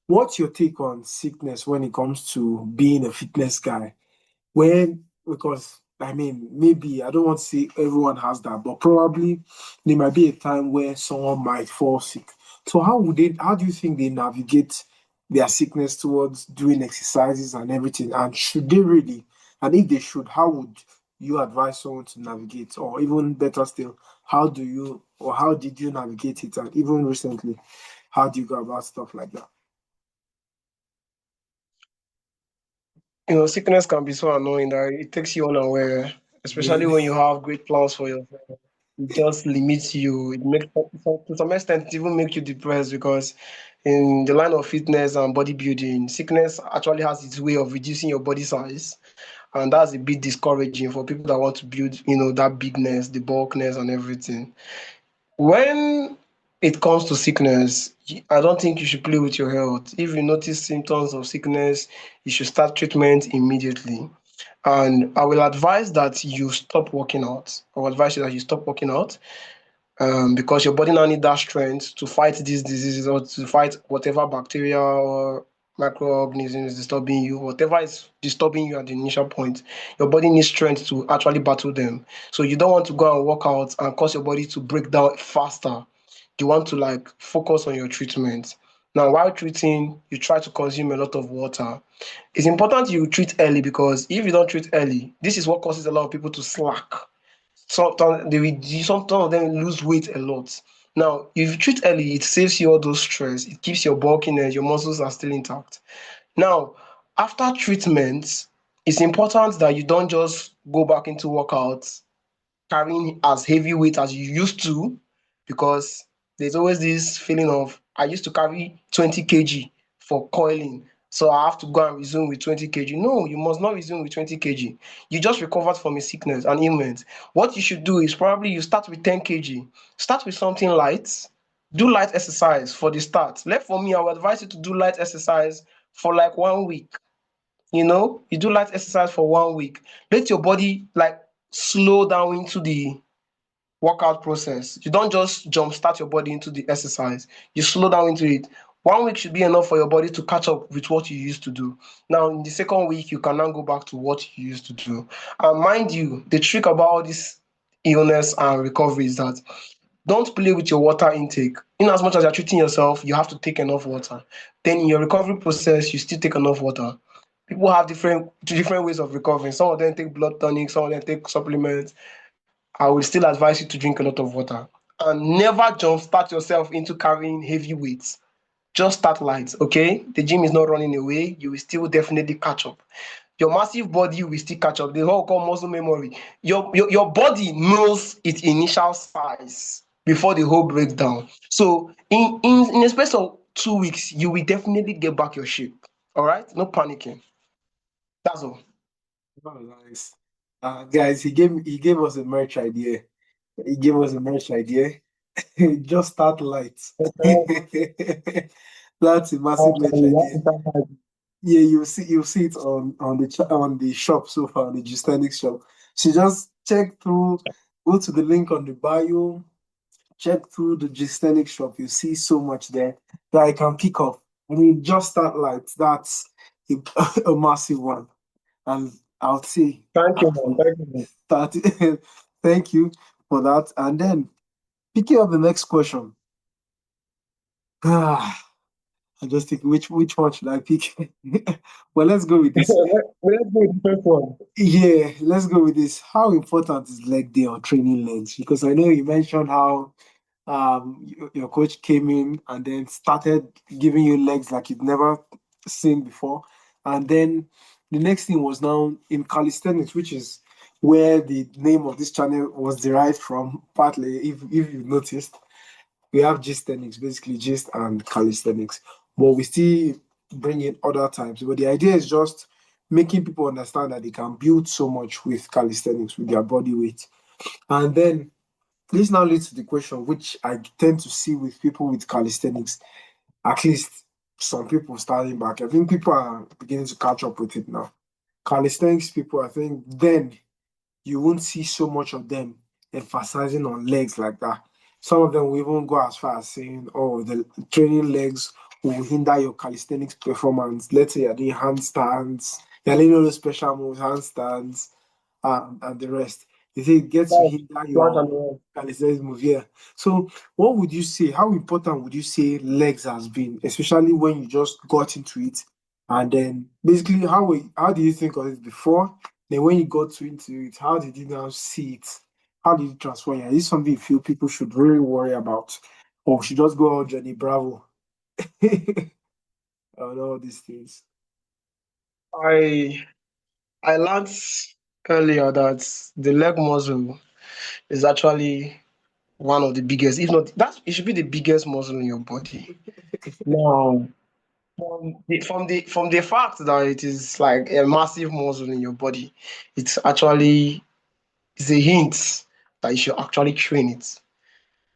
what's your take on sickness when it comes to being a fitness guy? When, because I mean, maybe I don't want to say everyone has that, but probably there might be a time where someone might fall sick. So how do you think they navigate their sickness towards doing exercises and everything? And should they really? And if they should, how would you advise someone to navigate? Or even better still, how did you navigate it? And even recently, how do you go about stuff like that? Sickness can be so annoying that it takes you unaware, especially Really? when you have great plans for yourself. It just limits you. It makes to some extent it even make you depressed because in the line of fitness and bodybuilding, sickness actually has its way of reducing your body size, and that's a bit discouraging for people that want to build, that bigness, the bulkness, and everything. When it comes to sickness, I don't think you should play with your health. If you notice symptoms of sickness, you should start treatment immediately. And I will advise that you stop working out. I will advise you that you stop working out because your body now needs that strength to fight these diseases or to fight whatever bacteria or microorganisms disturbing you, whatever is disturbing you at the initial point. Your body needs strength to actually battle them. So you don't want to go and work out and cause your body to break down faster. You want to like focus on your treatment. Now, while treating, you try to consume a lot of water. It's important you treat early because if you don't treat early, this is what causes a lot of people to slack. Some of them lose weight a lot. Now, if you treat early, it saves you all those stress. It keeps your bulkiness, your muscles are still intact. Now, after treatment, it's important that you don't just go back into workouts carrying as heavy weight as you used to, because there's always this feeling of I used to carry 20 kg for coiling, so I have to go and resume with 20 kg. No, you must not resume with 20 kg. You just recovered from a sickness, an ailment. What you should do is probably you start with 10 kg. Start with something light. Do light exercise for the start. Like for me, I would advise you to do light exercise for like 1 week. You do light exercise for 1 week. Let your body like slow down into the workout process. You don't just jump start your body into the exercise. You slow down into it. 1 week should be enough for your body to catch up with what you used to do. Now, in the second week, you can now go back to what you used to do. And mind you, the trick about all this illness and recovery is that don't play with your water intake. In as much as you're treating yourself, you have to take enough water. Then in your recovery process, you still take enough water. People have different ways of recovering. Some of them take blood tonic, some of them take supplements. I will still advise you to drink a lot of water. And never jumpstart yourself into carrying heavy weights. Just start light, okay? The gym is not running away. You will still definitely catch up. Your massive body will still catch up. The whole called muscle memory. Your body knows its initial size before the whole breakdown. So in a space of 2 weeks, you will definitely get back your shape. All right? No panicking. That's all. Oh, nice. Guys, he gave us a merch idea. He gave us a merch idea. Just start light. That's a massive merch idea. Yeah, you'll see it on the shop so far, on the Gistanics shop. So just check through, go to the link on the bio, check through the Gistanics shop. You see so much there that I can pick up. I mean, just start light. That's a, a massive one. And I'll say Thank you, man. Thank you, man. that thank you for that. And then picking up the next question. I just think which one should I pick? Well, let's go with this. Let's go with the first one. Yeah, let's go with this. How important is leg day or training legs? Because I know you mentioned how your coach came in and then started giving you legs like you'd never seen before. And then the next thing was now in calisthenics, which is where the name of this channel was derived from, partly, if you've noticed. We have gistenics, basically gist and calisthenics, but we still bring in other types. But the idea is just making people understand that they can build so much with calisthenics, with their body weight. And then this now leads to the question, which I tend to see with people with calisthenics, at least some people starting back. I think people are beginning to catch up with it now. Calisthenics people, I think then you won't see so much of them emphasizing on legs like that. Some of them will even go as far as saying, oh, the training legs will hinder your calisthenics performance. Let's say you're doing handstands, you're doing all those special moves, handstands, and the rest. They say it gets to Right. hinder Plant your and the calisthenics move. Yeah. So, what would you say? How important would you say legs has been, especially when you just got into it? And then, basically, how do you think of it before? Then, when you got into it, how did you now see it? How did it transform you? Is this something you feel people should really worry about, or we should just go on Johnny Bravo and all these things? I I learned earlier that the leg muscle is actually one of the biggest, if not that it should be the biggest muscle in your body. Now, from the fact that it is like a massive muscle in your body, it's actually is a hint that you should actually train it.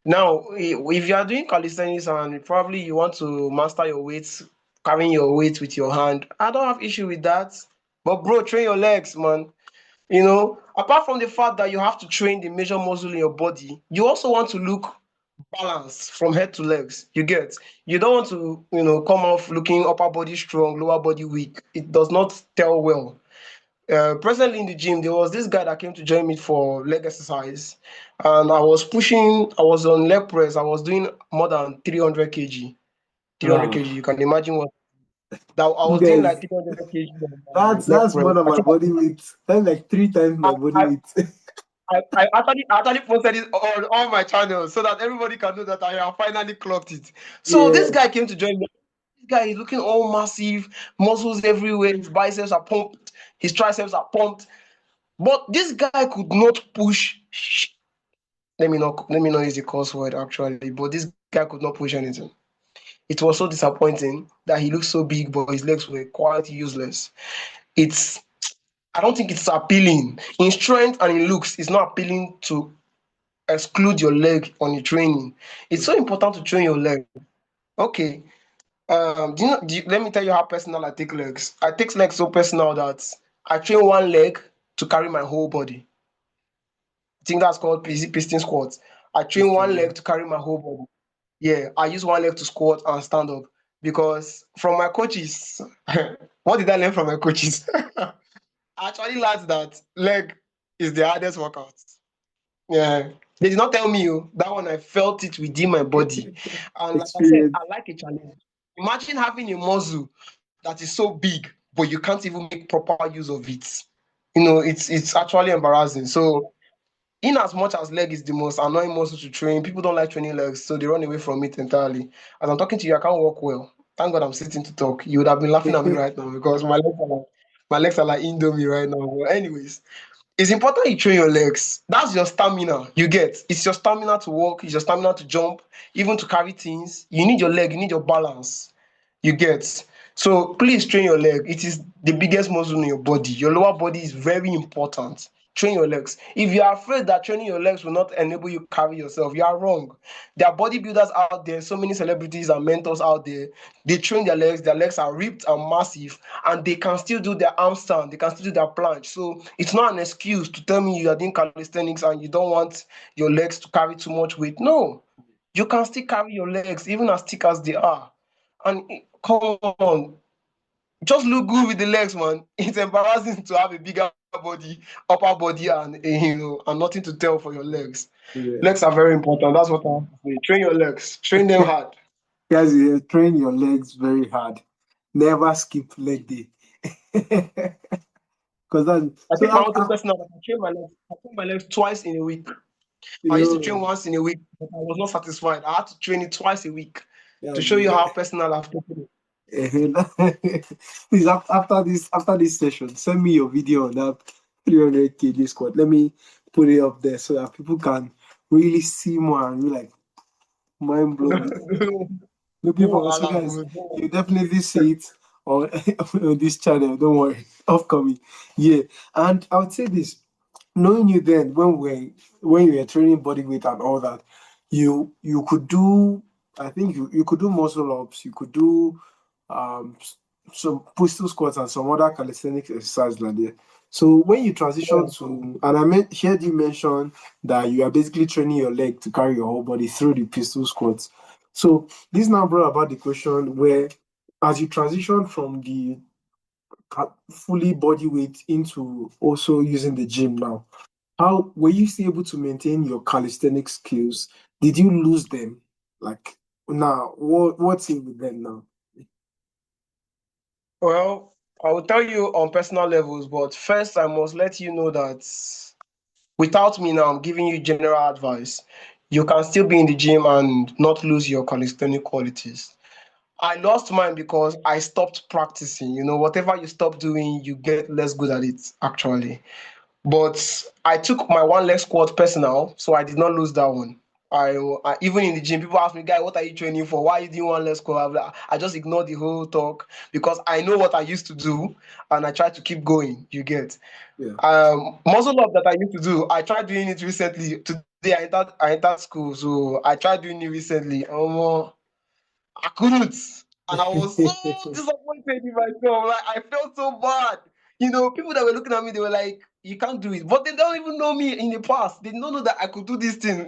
Now, if you are doing calisthenics and probably you want to master your weights, carrying your weight with your hand, I don't have issue with that. But bro, train your legs, man. Apart from the fact that you have to train the major muscle in your body, you also want to look balanced from head to legs. You get? You don't want to, come off looking upper body strong, lower body weak. It does not tell well. Presently in the gym, there was this guy that came to join me for leg exercise, and I was on leg press, I was doing more than 300 kg. 300 Wow. kg, you can imagine what that I You was doing guys, like 300 kg on my leg that's press. more than my body weight. That's like three times I, my body I, weight. I actually posted it on all my channels so that everybody can know that I have finally clocked it. So this Yeah. guy came to join me. This guy is looking all massive, muscles everywhere. His biceps are pumped, his triceps are pumped. But this guy could not push. Let me not use the curse word actually. But this guy could not push anything. It was so disappointing that he looked so big, but his legs were quite useless. It's I don't think it's appealing in strength and in looks. It's not appealing to exclude your leg on your training. It's so important to train your leg. Okay. Let me tell you how personal I take legs. I take legs so personal that I train one leg to carry my whole body. I think that's called piston squat. I train one Yeah. leg to carry my whole body. Yeah, I use one leg to squat and stand up because from my coaches, what did I learn from my coaches? I actually learned that leg is the hardest workout. Yeah. They did not tell me that one. I felt it within my body. And like I said, Experience. I like a challenge. Imagine having a muscle that is so big, but you can't even make proper use of it. It's actually embarrassing. So in as much as leg is the most annoying muscle to train, people don't like training legs, so they run away from it entirely. As I'm talking to you, I can't walk well. Thank God I'm sitting to talk. You would have been laughing at me right now because my legs are like Indomie right now. But anyways, it's important you train your legs. That's your stamina. You get it's your stamina to walk, it's your stamina to jump, even to carry things. You need your leg, you need your balance. You get so please train your leg. It is the biggest muscle in your body. Your lower body is very important. Train your legs. If you are afraid that training your legs will not enable you carry yourself, you are wrong. There are bodybuilders out there, so many celebrities and mentors out there. They train their legs are ripped and massive, and they can still do their arm stand, they can still do their planche. So it's not an excuse to tell me you are doing calisthenics and you don't want your legs to carry too much weight. No, you can still carry your legs, even as thick as they are. And come on, just look good with the legs, man. It's embarrassing to have a bigger body, upper body, and nothing to tell for your legs. Yeah. Legs are very important. That's what I have to say. Train your legs. Train them hard. Guys, you train your legs very hard. Never skip leg day. Because that I so take my own thing personal. I train my legs. I train my legs twice in a week. I used to train you once in a week, but I was not satisfied. I had to train it twice a week to that's show you it. how personal I've taken it. Please, after this session, send me your video on that 300 kg squat. Let me put it up there so that people can really see more and be like mind blown. Looking No for so wahala, guys, bro. No you definitely see it on, on this channel. Don't worry, upcoming. Yeah, and I would say this, knowing you then when you were training body weight and all that, you could do. I think you could do muscle ups. You could do some pistol squats and some other calisthenic exercise like that. So when you transition wahala. to, and heard you mention that you are basically training your leg to carry your whole body through the pistol squats. So this now brought about the question where, as you transition from the fully body weight into also using the gym now, how were you still able to maintain your calisthenic skills? Did you lose them? Like now, what's it with them now? Well, I will tell you on personal levels, but first I must let you know that without me now, I'm giving you general advice. You can still be in the gym and not lose your calisthenic qualities. I lost mine because I stopped practicing. You know, whatever you stop doing, you get less good at it, actually. But I took my one leg squat personal, so I did not lose that one. I even in the gym, people ask me, guy, what are you training for? Why are you doing one leg squat? I just ignore the whole talk because I know what I used to do, and I try to keep going. You get Yeah. muscle up that I used to do. I tried doing it recently. Today I entered school, so I tried doing it recently. I couldn't. And I was so disappointed in myself. Like I felt so bad. You know, people that were looking at me, they were like, you can't do it. But they don't even know me in the past. They don't know that I could do this thing,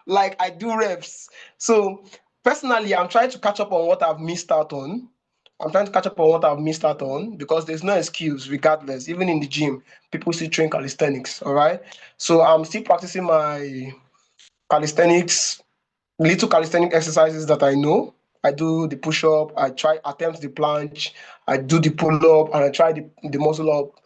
like I do reps. So personally, I'm trying to catch up on what I've missed out on. I'm trying to catch up on what I've missed out on because there's no excuse, regardless. Even in the gym, people still train calisthenics. All right. So I'm still practicing my calisthenics little calisthenic exercises that I know. I do the push up, I try attempt the planche, I do the pull up, and I try the muscle up.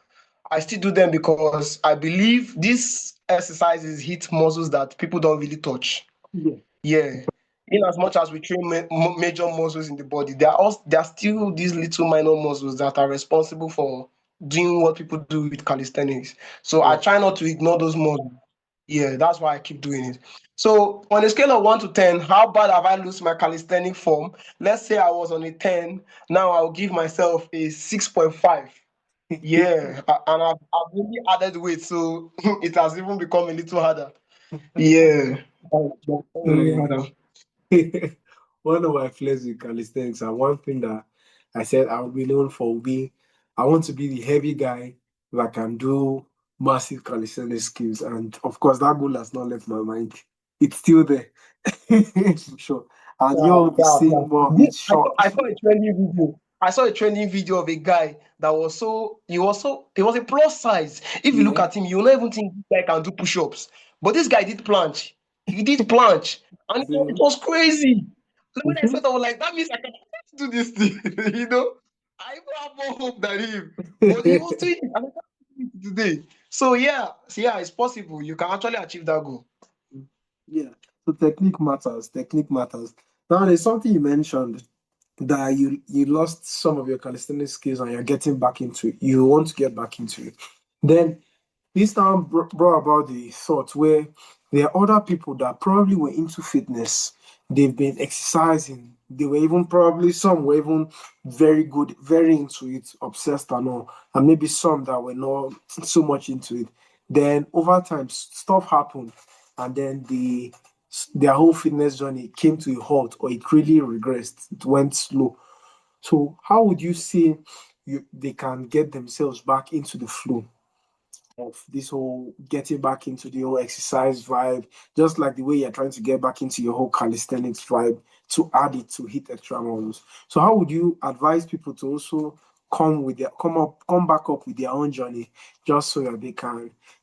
I still do them because I believe these exercises hit muscles that people don't really touch. Yeah. Yeah. In as much as we train major muscles in the body, there are still these little minor muscles that are responsible for doing what people do with calisthenics. So I Yeah. try not to ignore those muscles. Yeah, that's why I keep doing it. So on a scale of 1 to 10, how bad have I lost my calisthenic form? Let's say I was on a 10. Now I'll give myself a 6.5. Yeah, and I've really added weight, so it has even become a little harder. Yeah, really So, harder. one of my flaws with calisthenics, and one thing that I said I would be known for would be I want to be the heavy guy that can do massive calisthenics skills. And of course, that goal has not left my mind. It's still there. Sure. And Yeah, you'll be yeah, seeing yeah. more of it I saw, short. I saw a trending video. I saw a trending video of a guy that was he was a plus size. If you look Yeah. at him, you'll not even think this guy can do push-ups. But this guy did planche. He did planche. And it So, was crazy. When I saw mhm. that, I was like, that means I can do this thing. I even have more hope than him. But he was doing it, and I can't do it today. So yeah, it's possible. You can actually achieve that goal. Yeah. So technique matters. Technique matters. Now, there's something you mentioned that you lost some of your calisthenics skills and you're getting back into it. You want to get back into it. Then this now brought about the thought where there are other people that probably were into fitness. They've been exercising. They were even probably some were even very good, very into it, obsessed and all. And maybe some that were not so much into it. Then over time, stuff happened, and then their whole fitness journey came to a halt, or it really regressed. It went slow. So how would you say they can get themselves back into the flow of this whole getting back into the whole exercise vibe, just like the way you're trying to get back into your whole calisthenics vibe to add it to hit extra models? So how would you advise people to also come back up with their own journey, just so that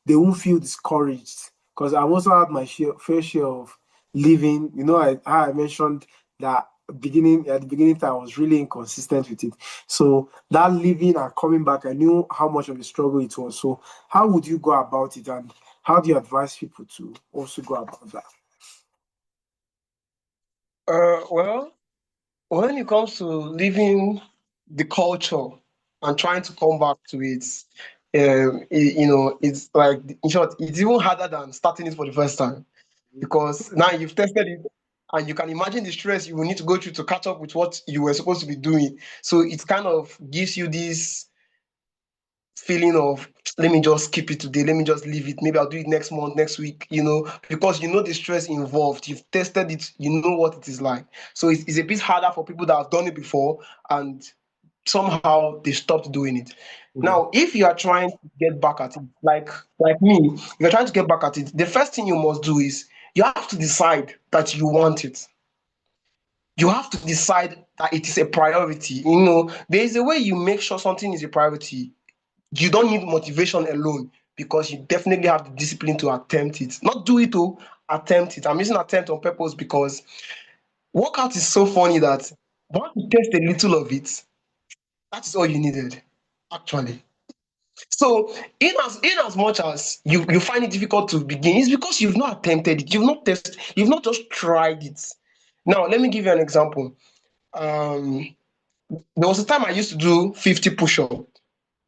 they won't feel discouraged? Because I've also had my fair share of living. I mentioned that beginning at the beginning time, I was really inconsistent with it. So that leaving and coming back, I knew how much of a struggle it was. So how would you go about it, and how do you advise people to also go about that? Well, when it comes to leaving the culture and trying to come back to it, it's like, in short, it's even harder than starting it for the first time, because now you've tested it and you can imagine the stress you will need to go through to catch up with what you were supposed to be doing. So it kind of gives you this feeling of, let me just skip it today, let me just leave it, maybe I'll do it next month, next week, because you know the stress involved, you've tested it, you know what it is like. So it's a bit harder for people that have done it before and somehow they stopped doing it. Yeah. Now, if you are trying to get back at it, like me, if you're trying to get back at it, the first thing you must do is you have to decide that you want it. You have to decide that it is a priority. There is a way you make sure something is a priority. You don't need motivation alone, because you definitely have the discipline to attempt it. Not do it, oh, attempt it. I'm using attempt on purpose because workout is so funny that once you test a little of it, that is all you needed, actually. So in as much as you find it difficult to begin, it's because you've not attempted it, you've not tested, you've not just tried it. Now, let me give you an example. Um, there was a time I used to do 50 push-up.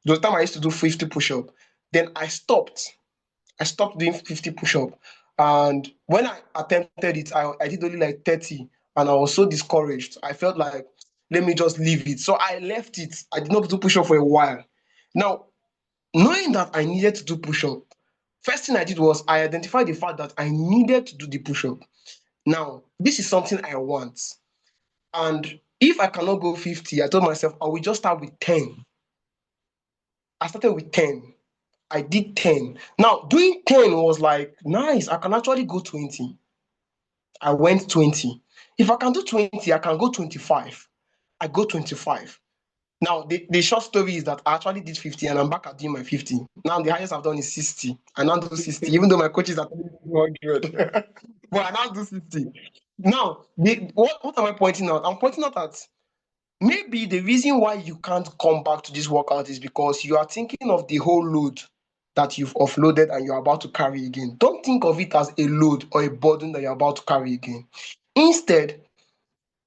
There was a time I used to do 50 push-up. Then I stopped. I stopped doing 50 push-up. And when I attempted it, I did only like 30. And I was so discouraged. I felt like, let me just leave it. So I left it. I did not do push-up for a while. Now, knowing that I needed to do push-up, first thing I did was I identified the fact that I needed to do the push-up. Now, this is something I want. And if I cannot go 50, I told myself I will just start with 10. I started with 10. I did 10. Now, doing 10 was like, nice, I can actually go 20. I went 20. If I can do 20, I can go 25. I go 25. Now, the short story is that I actually did 50 and I'm back at doing my 50. Now, the highest I've done is 60. I now do 60, even though my coaches are telling me 100. But I now do 60. Now, what am I pointing out? I'm pointing out that maybe the reason why you can't come back to this workout is because you are thinking of the whole load that you've offloaded and you're about to carry again. Don't think of it as a load or a burden that you're about to carry again. Instead,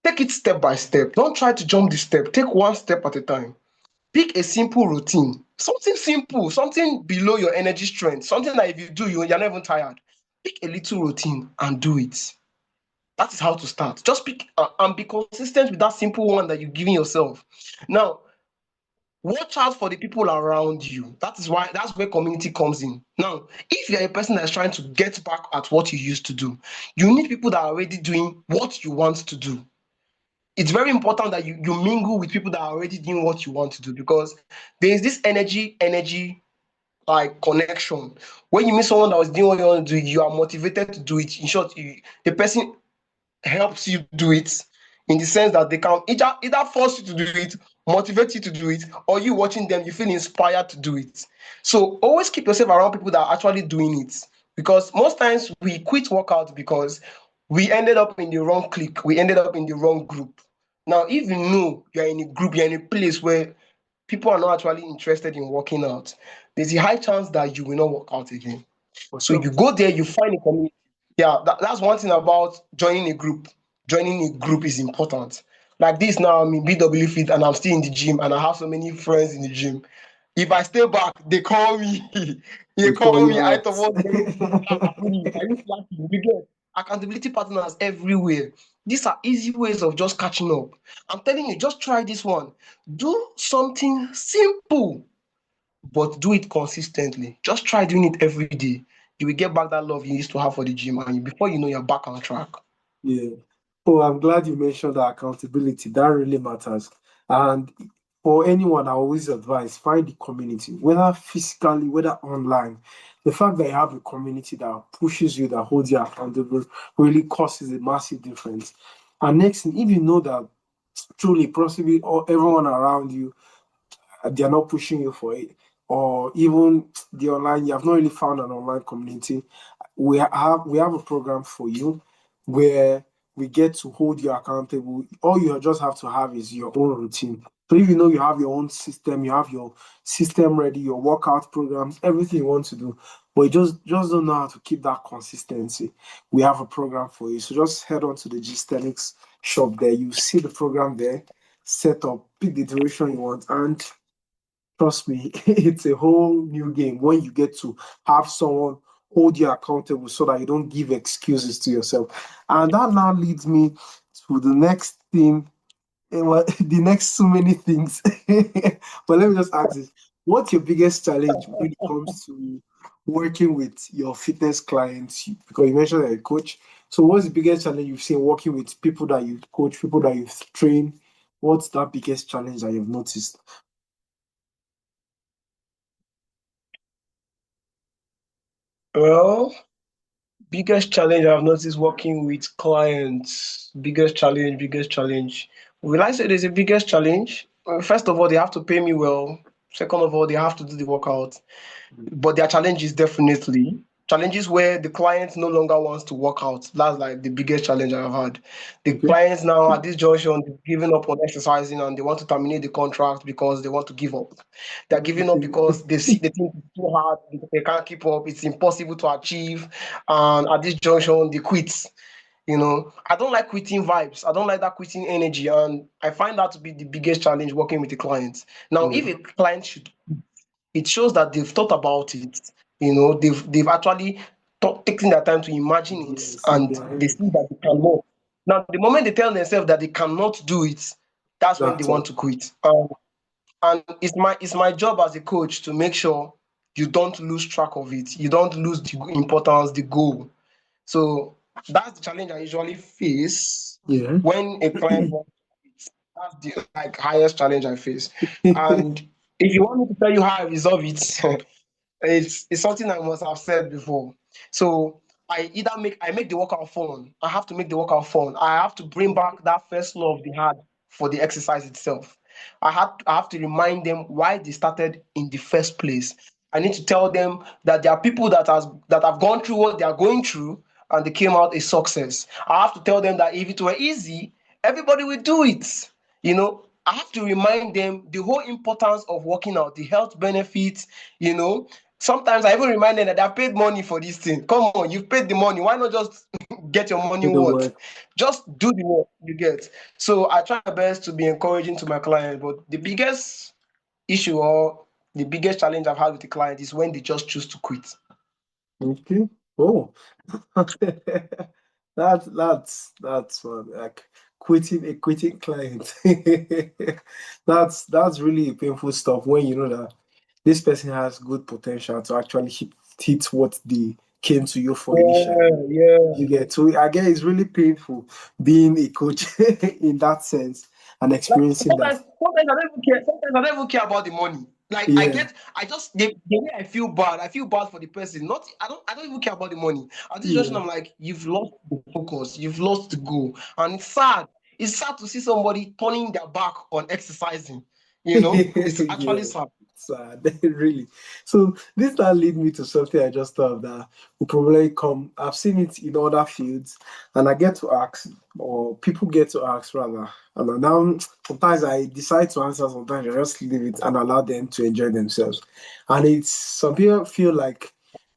take it step by step. Don't try to jump the step. Take one step at a time. Pick a simple routine. Something simple, something below your energy strength, something that if you do, you're not even tired. Pick a little routine and do it. That is how to start. Just pick and be consistent with that simple one that you're giving yourself. Now, watch out for the people around you. That's where community comes in. Now, if you're a person that's trying to get back at what you used to do, you need people that are already doing what you want to do. It's very important that you mingle with people that are already doing what you want to do, because there is this energy like connection. When you meet someone that was doing what you want to do, you are motivated to do it. In short, the person helps you do it, in the sense that they can either force you to do it, motivate you to do it, or you watching them, you feel inspired to do it. So always keep yourself around people that are actually doing it, because most times we quit workout because we ended up in the wrong clique, we ended up in the wrong group. Now, if you know you're in a group, you're in a place where people are not actually interested in working out, there's a high chance that you will not work out again. For So sure. you go there, you find a community. Yeah, that's one thing about joining a group. Joining a group is important. Like this now, I'm in BW Fit and I'm still in the gym and I have so many friends in the gym. If I stay back, they call me. They They call call you me. I out. thought, what are you slacking? We get accountability partners everywhere. These are easy ways of just catching up. I'm telling you, just try this one. Do something simple, but do it consistently. Just try doing it every day. You will get back that love you used to have for the gym, and before you know, you're back on track. Yeah. Oh, I'm glad you mentioned that accountability. That really matters. And for anyone, I always advise find the community, whether physically, whether online. The fact that you have a community that pushes you, that holds you accountable, really causes a massive difference. And next thing, if you know that truly, possibly, all everyone around you, they're not pushing you for it, or even the online, you have not really found an online community. We have a program for you where we get to hold you accountable. All you just have to have is your own routine. So if you know you have your own system, you have your system ready, your workout programs, everything you want to do, but you just don't know how to keep that consistency. We have a program for you. So just head on to the Gstenics shop there. You see the program there, set up, pick the duration you want, and trust me, it's a whole new game when you get to have someone hold you accountable so that you don't give excuses to yourself. And that now leads me to the next thing, well, the next so many things. But let me just ask this. What's your biggest challenge when it comes to working with your fitness clients? Because you mentioned that you're a coach. So what's the biggest challenge you've seen working with people that you coach, people that you've trained? What's that biggest challenge that you've noticed? Well, biggest challenge I've noticed working with clients. Biggest challenge. Will I say there's a biggest challenge? First of all, they have to pay me well. Second of all, they have to do the workout. But there are challenges, definitely challenges where the client no longer wants to work out. That's like the biggest challenge I've had. The Okay. clients now at this junction, they've given up on exercising and they want to terminate the contract because they want to give up. They're giving up because they think it's too hard, they can't keep up, it's impossible to achieve, and at this junction they quit. I don't like quitting vibes. I don't like that quitting energy, and I find that to be the biggest challenge working with the clients. Now, if Yeah. a client should, it shows that they've thought about it. They've actually taken their time to imagine it, Yes, in and their they head. see that they cannot. Now, the moment they tell themselves that they cannot do it, that's when they That's want all. to quit. And it's my job as a coach to make sure you don't lose track of it. You don't lose the importance, the goal. So that's the challenge I usually face Yeah. when a client wants to quit. That's the like highest challenge I face. And if you want me to tell you how I resolve it, it's something I must have said before. So I make the workout fun. I have to make the workout fun. I have to bring back that first love they had for the exercise itself. I have to remind them why they started in the first place. I need to tell them that there are people that have gone through what they are going through and they came out a success. I have to tell them that if it were easy, everybody would do it. I have to remind them the whole importance of working out, the health benefits. you know. Sometimes I even remind them that I've paid money for this thing. Come on, you've paid the money. Why not just get your money Do the worth? work. Just do the work you get. So I try my best to be encouraging to my clients, but the biggest issue or the biggest challenge I've had with the client is when they just choose to quit. Okay. Oh, that's like quitting client. That's really painful stuff when you know that this person has good potential to actually hit what they came to you for initially. Yeah, yeah. You get to again, it's really painful being a coach in that sense and Like experiencing that. sometimes I don't even care. Sometimes I don't even care about the money. Like Yeah, I just the way I feel bad. I feel bad for the person. Not I don't even care about the money. At this junction, yeah. I'm like, you've lost the focus, you've lost the goal, and it's sad. It's sad to see somebody turning their back on exercising. It's actually Yeah, sad. sad, really. So this now lead me to something I just thought of that will probably come. I've seen it in other fields, and I get to ask, or people get to ask rather. And now sometimes I decide to answer, sometimes I just leave it and allow them to enjoy themselves. And it's some people feel like,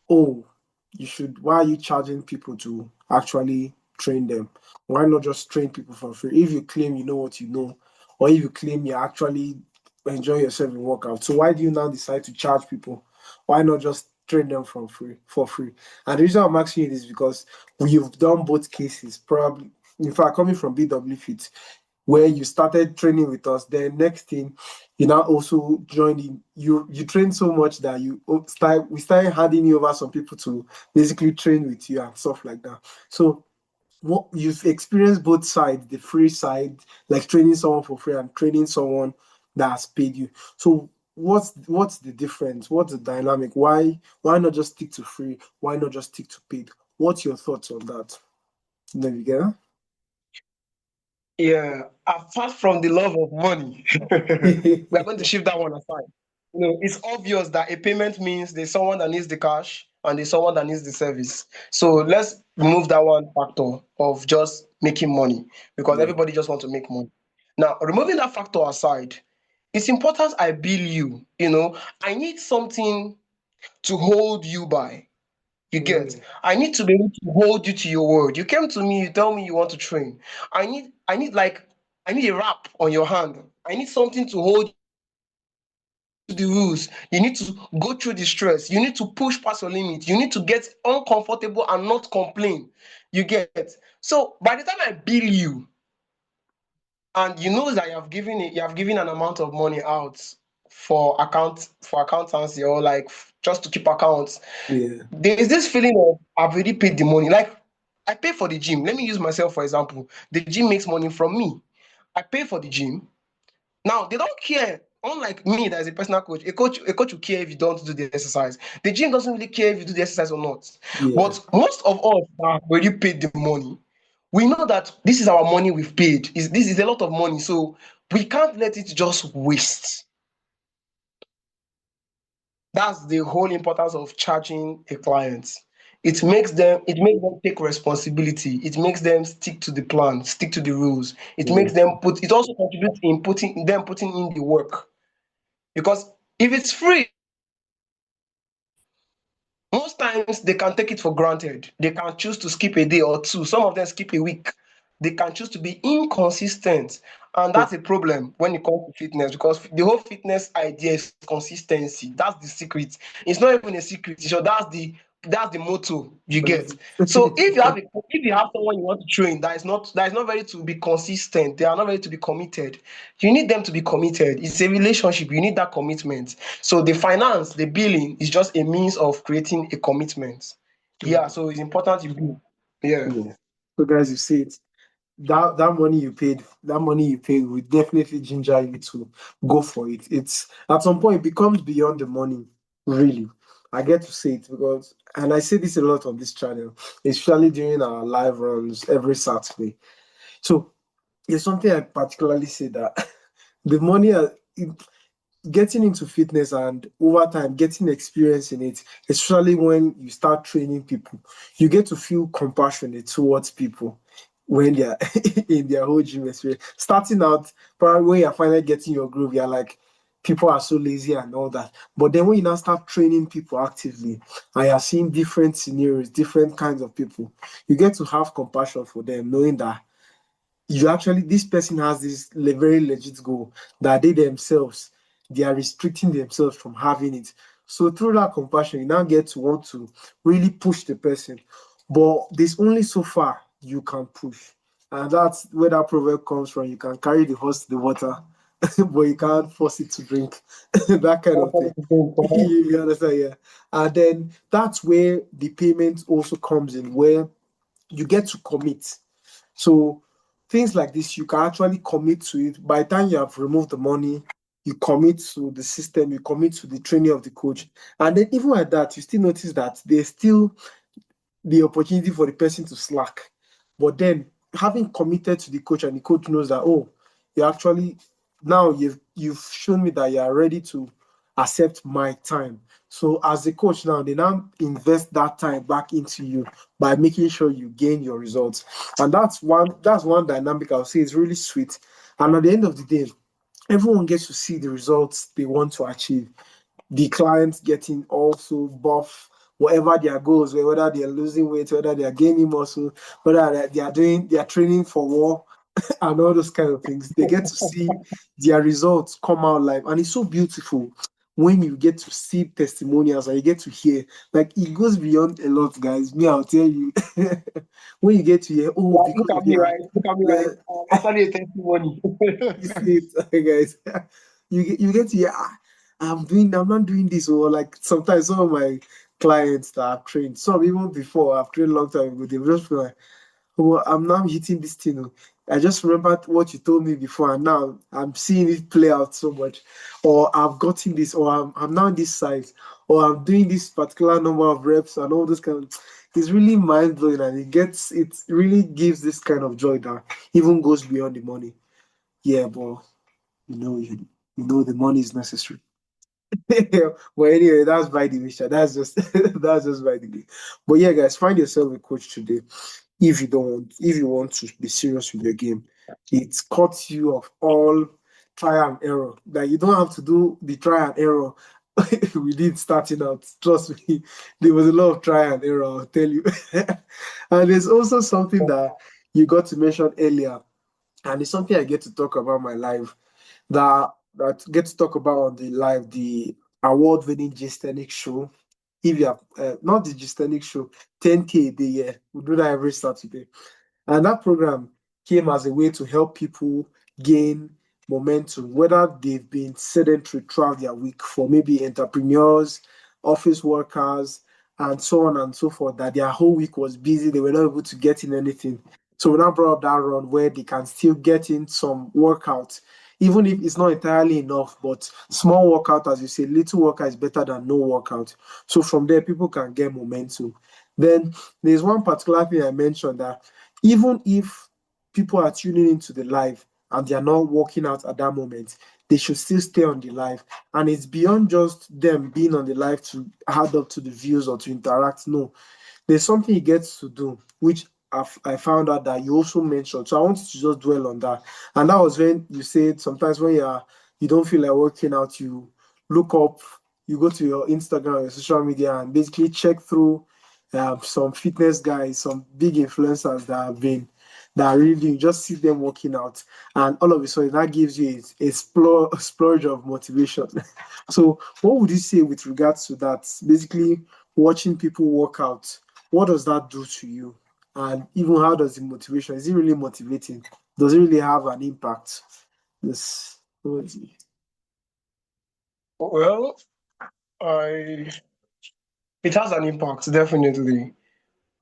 oh, you should. Why are you charging people to actually train them? Why not just train people for free? If you claim you know what you know, or if you claim you actually enjoy yourself in workout. So why do you now decide to charge people? Why not just train them for free? And the reason I'm asking you this is because we've done both cases. Probably, in fact, coming from BW Fit, where you started training with us, then next thing you now also joined in. You trained so much that we started handing you over some people to basically train with you and stuff like that. So what you've experienced both sides, the free side, like training someone for free and training someone that has paid you. So what's the difference? What's the dynamic? Why not just stick to free? Why not just stick to paid? What's your thoughts on that? Navigate? Yeah, apart from the love of money, we are going to shift that one aside. It's obvious that a payment means there's someone that needs the cash and there's someone that needs the service. So let's remove that one factor of just making money, because Yeah. everybody just wants to make money. Now, removing that factor aside, it's important I bill you. I need something to hold you by. You get? Mm, I need to be able to hold you to your word. You came to me, you tell me you want to train. I need a wrap on your hand. I need something to hold the rules. You need to go through the stress. You need to push past your limit. You need to get uncomfortable and not complain. You get? So by the time I bill you, and you know that you have given an amount of money out for accountancy, or like just to keep accounts, yeah. there is this feeling of I've already paid the money. Like, I pay for the gym. Let me use myself for example. The gym makes money from me. I pay for the gym. Now they don't care. Unlike me, that is a personal coach. A coach will care if you don't do the exercise. The gym doesn't really care if you do the exercise or not. Yeah. But most of us that have already paid the money, we know that this is our money we've paid. This is a lot of money, so we can't let it just waste. That's the whole importance of charging a client. It makes them take responsibility. It makes them stick to the plan, stick to the rules. Yeah. It also contributes in putting in the work. Because if it's free, most times they can take it for granted. They can choose to skip a day or two. Some of them skip a week. They can choose to be inconsistent. And So, that's a problem when it comes to fitness, because the whole fitness idea is consistency. That's the secret. It's not even a secret. So that's the motto you get. So if you have someone you want to train that is not ready to be consistent, they are not ready to be committed. You need them to be committed. It's a relationship. You need that commitment. So the billing is just a means of creating a commitment. Yeah, mm, so it's important you bill. Yeah. yeah. So guys, you see it. That money you paid will definitely ginger you to go for it. It's at some point it becomes beyond the money, really. I get to say it because, and I say this a lot on this channel, especially during our live runs every Saturday. So it's something I particularly say that the money, getting into fitness and over time getting experience in it, especially when you start training people, you get to feel compassionate towards people when they're in their whole gym experience. Starting out, probably when you're finally getting your groove, you're like, people are so lazy and all that. But then when you now start training people actively and you're seeing different scenarios, different kinds of people, you get to have compassion for them, knowing that this person has this very legit goal that they are restricting themselves from having it. So through that compassion, you now get to want to really push the person. But there's only so far you can push. And that's where that proverb comes from. You can carry the horse to the water, but you can't force it to drink. That kind of thing. You understand? Yeah. And then that's where the payment also comes in, where you get to commit. So things like this, you can actually commit to it. By the time you have removed the money, you commit to the system, you commit to the training of the coach. And then even at that, you still notice that there's still the opportunity for the person to slack. But then having committed to the coach and the coach knows that, oh, you actually now you've shown me that you are ready to accept my time. So as a coach now, they now invest that time back into you by making sure you gain your results. And that's one dynamic I'll say is really sweet. And at the end of the day, everyone gets to see the results they want to achieve. The clients getting also buff whatever their goals were, whether they are losing weight, whether they are gaining muscle, whether they are training for war and all those kind of things. They get to see their results come out live. And it's so beautiful when you get to see testimonials and you get to hear. Like it goes beyond a lot, guys. Me, I'll tell you. When you get to hear, oh, Like, because of their look at me, yeah, right? Actually a testimony. you see it, okay, guys. You get to hear, I'm not doing this, or like sometimes some of my clients that I've trained, some even before I've trained a long time ago, they just feel like, oh, I'm now hitting this thing. Oh. I just remembered what you told me before, and now I'm seeing it play out so much. Or I've gotten this, or I'm now in this size, or I'm doing this particular number of reps and all this kind of. It's really mind blowing, and it really gives this kind of joy that even goes beyond the money. Yeah, but you know, the money is necessary. Well, anyway, that's by the way, Sha. That's just that's just by the way. But yeah, guys, find yourself a coach today. If you want to be serious with your game, it cuts you of all try and error. That you don't have to do the try and error we did starting out. Trust me, there was a lot of try and error, I'll tell you. And there's also something that you got to mention earlier, and it's something I get to talk about my life that get to talk about on the live, the award-winning Gystenic show. If you have not the Gystenic show, 10K the year. We do that every Saturday. And that program came as a way to help people gain momentum, whether they've been sedentary throughout their week, for maybe entrepreneurs, office workers, and so on and so forth, that their whole week was busy, they were not able to get in anything. So we now brought up that run where they can still get in some workout, even if it's not entirely enough, but small workout, as you say, little workout is better than no workout. So from there, people can get momentum. Then there's one particular thing I mentioned that even if people are tuning into the live and they are not working out at that moment, they should still stay on the live. And it's beyond just them being on the live to add up to the views or to interact. No, there's something he gets to do, which I found out that you also mentioned. So I wanted to just dwell on that. And that was when you said sometimes when you don't feel like working out, you look up, you go to your Instagram, your social media, and basically check through some fitness guys, some big influencers that are really, you just see them working out, and all of a sudden that gives you a splurge of motivation. So, what would you say with regards to that? Basically, watching people work out, what does that do to you? And even how does the motivation, is it really motivating? Does it really have an impact? This, what is it? Well, I it has an impact, definitely.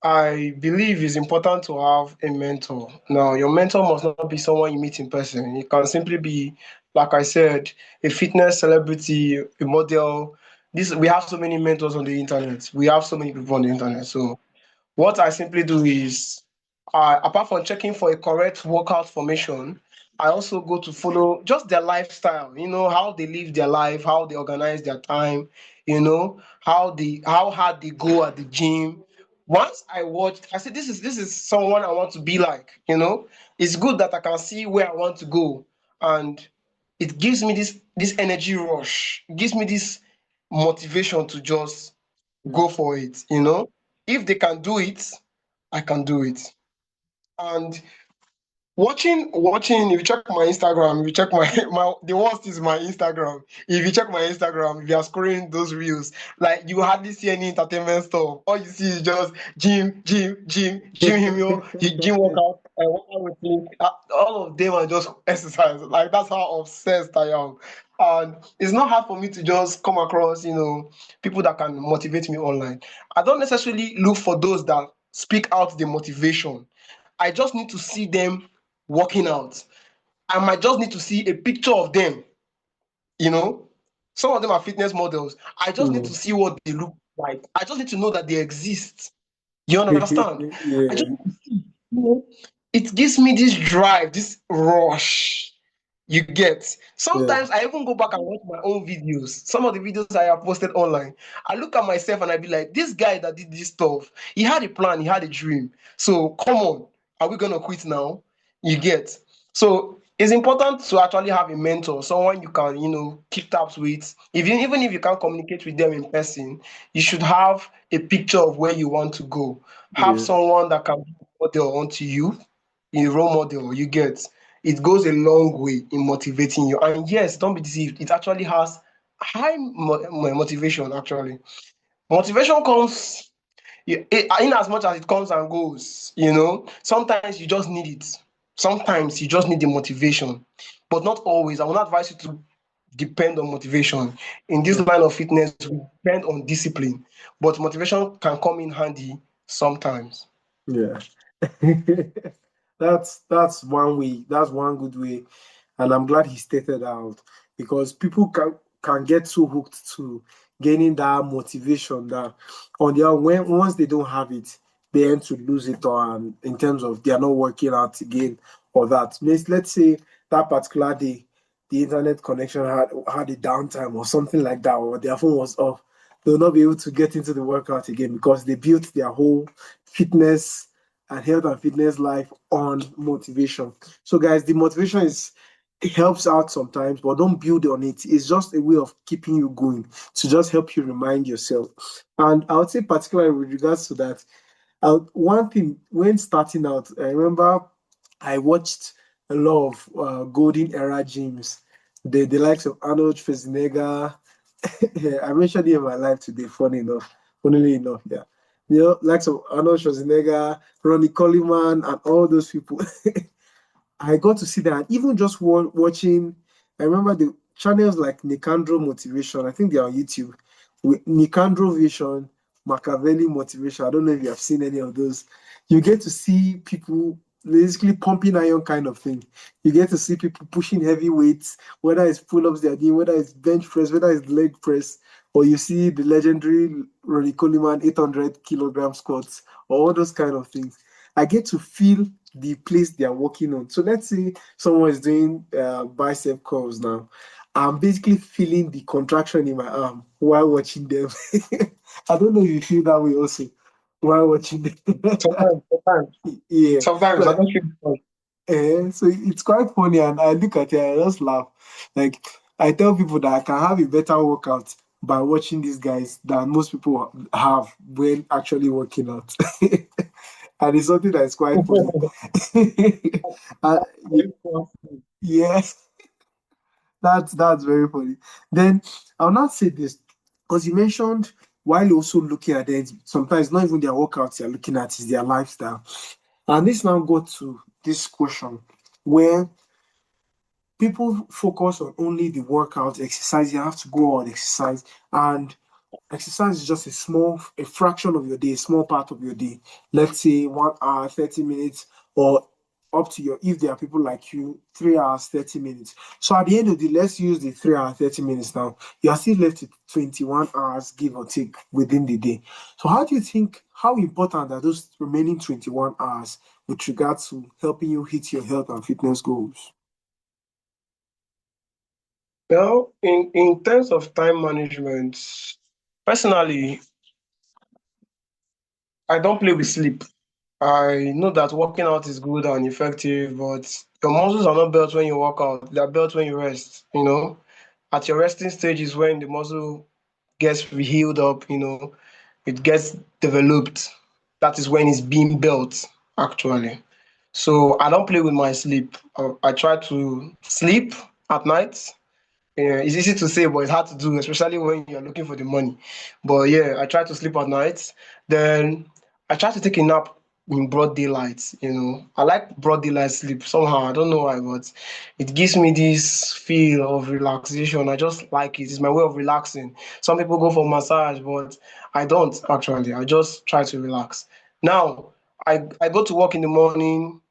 I believe it's important to have a mentor. Now, your mentor must not be someone you meet in person. It can simply be, like I said, a fitness celebrity, a model. This we have so many mentors on the internet. We have so many people on the internet. So what I simply do is, apart from checking for a correct workout formation, I also go to follow just their lifestyle. You know how they live their life, how they organize their time. How hard they go at the gym. Once I watched, I said, "This is someone I want to be like." It's good that I can see where I want to go, and it gives me this energy rush. It gives me this motivation to just go for it. If they can do it, I can do it. And watching, if you check my Instagram, if you check my, my the worst is my Instagram. If you check my Instagram, if you are scrolling those reels, like you hardly see any entertainment stuff. All you see is just gym, gym, gym, gym, gym workout, workout routine. All of them are just exercise. Like that's how obsessed I am. And it's not hard for me to just come across, people that can motivate me online. I don't necessarily look for those that speak out the motivation. I just need to see them working out. I might just need to see a picture of them, you know. Some of them are fitness models. I just need to Mm. see what they look like. I just need to know that they exist. You understand? I Yeah, just need to see, you know, it gives me this drive, this rush. You get. yeah. Sometimes I even go back and watch my own videos. Some of the videos I have posted online. I look at myself and I be like, this guy that did this stuff, he had a plan, he had a dream. So come on, are we gonna quit now? You get. So it's important to actually have a mentor, someone you can, keep tabs with. Even if you can't communicate with them in person, you should have a picture of where you want to go. Have Yeah. someone that can be a model onto you, a role model. You get. It goes a long way in motivating you. And yes, don't be deceived. It actually has high motivation. Actually, motivation comes in as much as it comes and goes. Sometimes you just need it. Sometimes you just need the motivation, but not always. I will not advise you to depend on motivation. In this line of fitness, we depend on discipline, but motivation can come in handy sometimes. Yeah. That's one way. That's one good way, and I'm glad he stated out, because people can get so hooked to gaining that motivation that on their own, when once they don't have it, they end to lose it, or in terms of they are not working out again or that. Let's say that particular day. the internet connection had a downtime or something like that, or their phone was off, they'll not be able to get into the workout again because they built their whole fitness and health and fitness life on motivation. So, guys, the motivation is it helps out sometimes, but don't build on it. It's just a way of keeping you going to just help you remind yourself. And I would say, particularly with regards to that, one thing when starting out, I remember I watched a lot of golden era gyms, the likes of Arnold Schwarzenegger. I mentioned it in my life today, funnily enough, yeah. You know, likes of Arnold Schwarzenegger, Ronnie Coleman, and all those people. I got to see that, and even just watching. I remember the channels like Nicandro Motivation. I think they're on YouTube. With Nicandro Vision, Machiavelli Motivation. I don't know if you have seen any of those. You get to see people basically pumping iron kind of thing. You get to see people pushing heavy weights, whether it's pull-ups they're doing, whether it's bench press, whether it's leg press, or you see the legendary Ronnie Coleman 800 kilogram squats, or all those kind of things. I get to feel the place they are working on. So let's say someone is doing bicep curls now. I'm basically feeling the contraction in my arm while watching them. I don't know if you feel that way also while watching them. Sometimes, Yeah, sometimes I like, don't feel fun. so it's quite funny, and I look at it and I just laugh. Like I tell people that I can have a better workout by watching these guys than most people have when actually working out. And it's something that is quite funny. uh, y- yeah, that's very funny. Then I'll not say this because you mentioned while also looking at it, sometimes not even their workouts you're looking at is their lifestyle. And this now go to this question where people focus on only the workout exercise. You have to go on exercise, and exercise is just a fraction of your day, a small part of your day. Let's say 1 hour, 30 minutes, or up to your, if there are people like you, 3 hours, 30 minutes. So at the end of the day, let's use the 3 hour, 30 minutes now. You are still left with 21 hours, give or take, within the day. So how do you think, how important are those remaining 21 hours with regards to helping you hit your health and fitness goals? Well, in terms of time management, personally, I don't play with sleep. I know that working out is good and effective, but your muscles are not built when you work out. They are built when you rest. At your resting stage is when the muscle gets healed up. It gets developed. That is when it's being built, actually. So I don't play with my sleep. I try to sleep at night. Yeah, it's easy to say, but it's hard to do, especially when you're looking for the money. But yeah, I try to sleep at night. Then I try to take a nap in broad daylight. I like broad daylight sleep somehow. I don't know why, but it gives me this feel of relaxation. I just like it. It's my way of relaxing. Some people go for massage, but I don't actually. I just try to relax. Now, I go to work in the morning.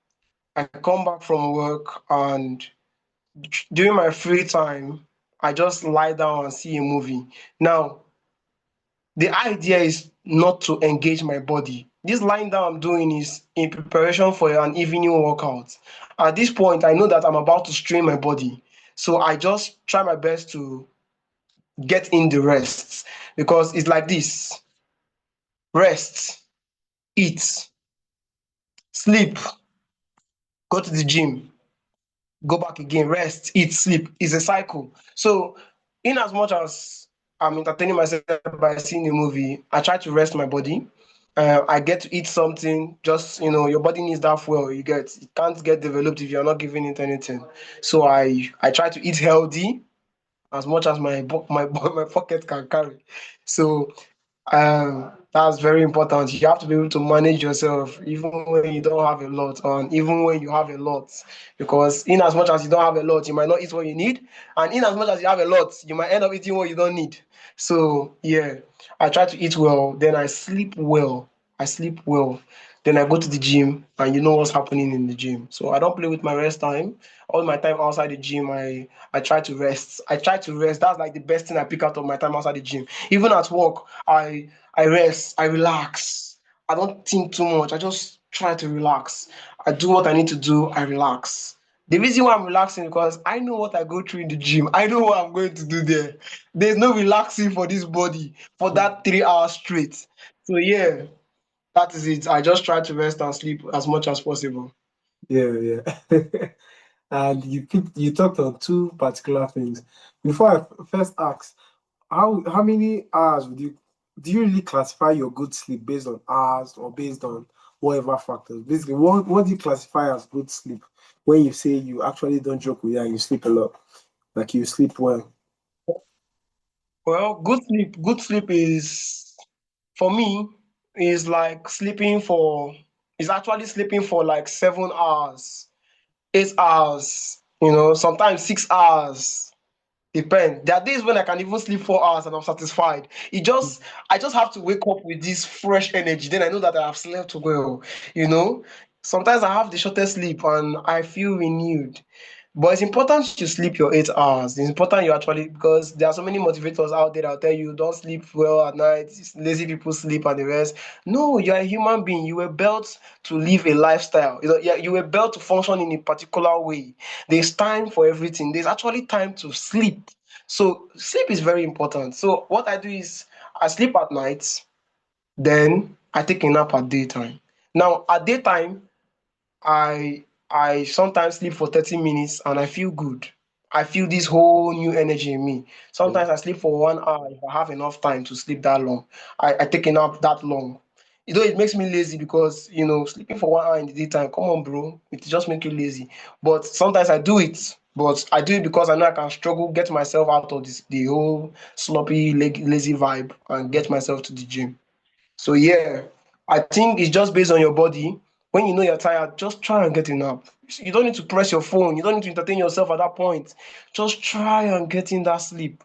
I come back from work and during my free time, I just lie down and see a movie. Now, the idea is not to engage my body. This lying down I'm doing is in preparation for an evening workout. At this point, I know that I'm about to strain my body. So I just try my best to get in the rest because it's like this: rest, eat, sleep, go to the gym, go back again, rest, eat, sleep. It's a cycle. So, in as much as I'm entertaining myself by seeing a movie, I try to rest my body. I get to eat something. Just your body needs that fuel. It can't get developed if you're not giving it anything. So I try to eat healthy as much as my pocket can carry. So that's very important. You have to be able to manage yourself, even when you don't have a lot, and even when you have a lot. Because in as much as you don't have a lot, you might not eat what you need, and in as much as you have a lot, you might end up eating what you don't need. So yeah, I try to eat well, then I sleep well. I sleep well. Then I go to the gym, and you know what's happening in the gym. So I don't play with my rest time. All my time outside the gym, I try to rest. I try to rest. That's like the best thing I pick out of my time outside the gym. Even at work, I rest, I relax. I don't think too much. I just try to relax. I do what I need to do, I relax. The reason why I'm relaxing because I know what I go through in the gym. I know what I'm going to do there. There's no relaxing for this body for that 3 hours straight. So yeah, that is it. I just try to rest and sleep as much as possible. Yeah, yeah. And you talked on two particular things. Before I first ask, how many hours would you do you really classify your good sleep based on hours or based on whatever factors? Basically, what do you classify as good sleep when you say you actually don't joke with you and you sleep a lot, like you sleep well? Well, good sleep is for me is like sleeping for is actually sleeping for like 7 hours, 8 hours, sometimes 6 hours. Depend. There are days when I can even sleep 4 hours and I'm satisfied. I just have to wake up with this fresh energy. Then I know that I have slept well. You know, sometimes I have the shortest sleep and I feel renewed. But it's important to sleep your 8 hours. It's important you actually because there are so many motivators out there that'll tell you don't sleep well at night. Lazy people sleep and the rest. No, you're a human being. You were built to live a lifestyle. Yeah, you were built to function in a particular way. There's time for everything. There's actually time to sleep. So sleep is very important. So what I do is I sleep at night, then I take a nap at daytime. Now at daytime, I I sometimes sleep for 30 minutes and I feel good. I feel this whole new energy in me. Yeah. Sometimes I sleep for 1 hour if I have enough time to sleep that long. I take a nap that long. It makes me lazy because sleeping for 1 hour in the daytime, come on, bro. It just make you lazy. But sometimes I do it. But I do it because I know I can struggle, get myself out of the whole sloppy, lazy vibe and get myself to the gym. So yeah, I think it's just based on your body. When you know you're tired, just try and get a nap. You don't need to press your phone. You don't need to entertain yourself at that point. Just try and get in that sleep.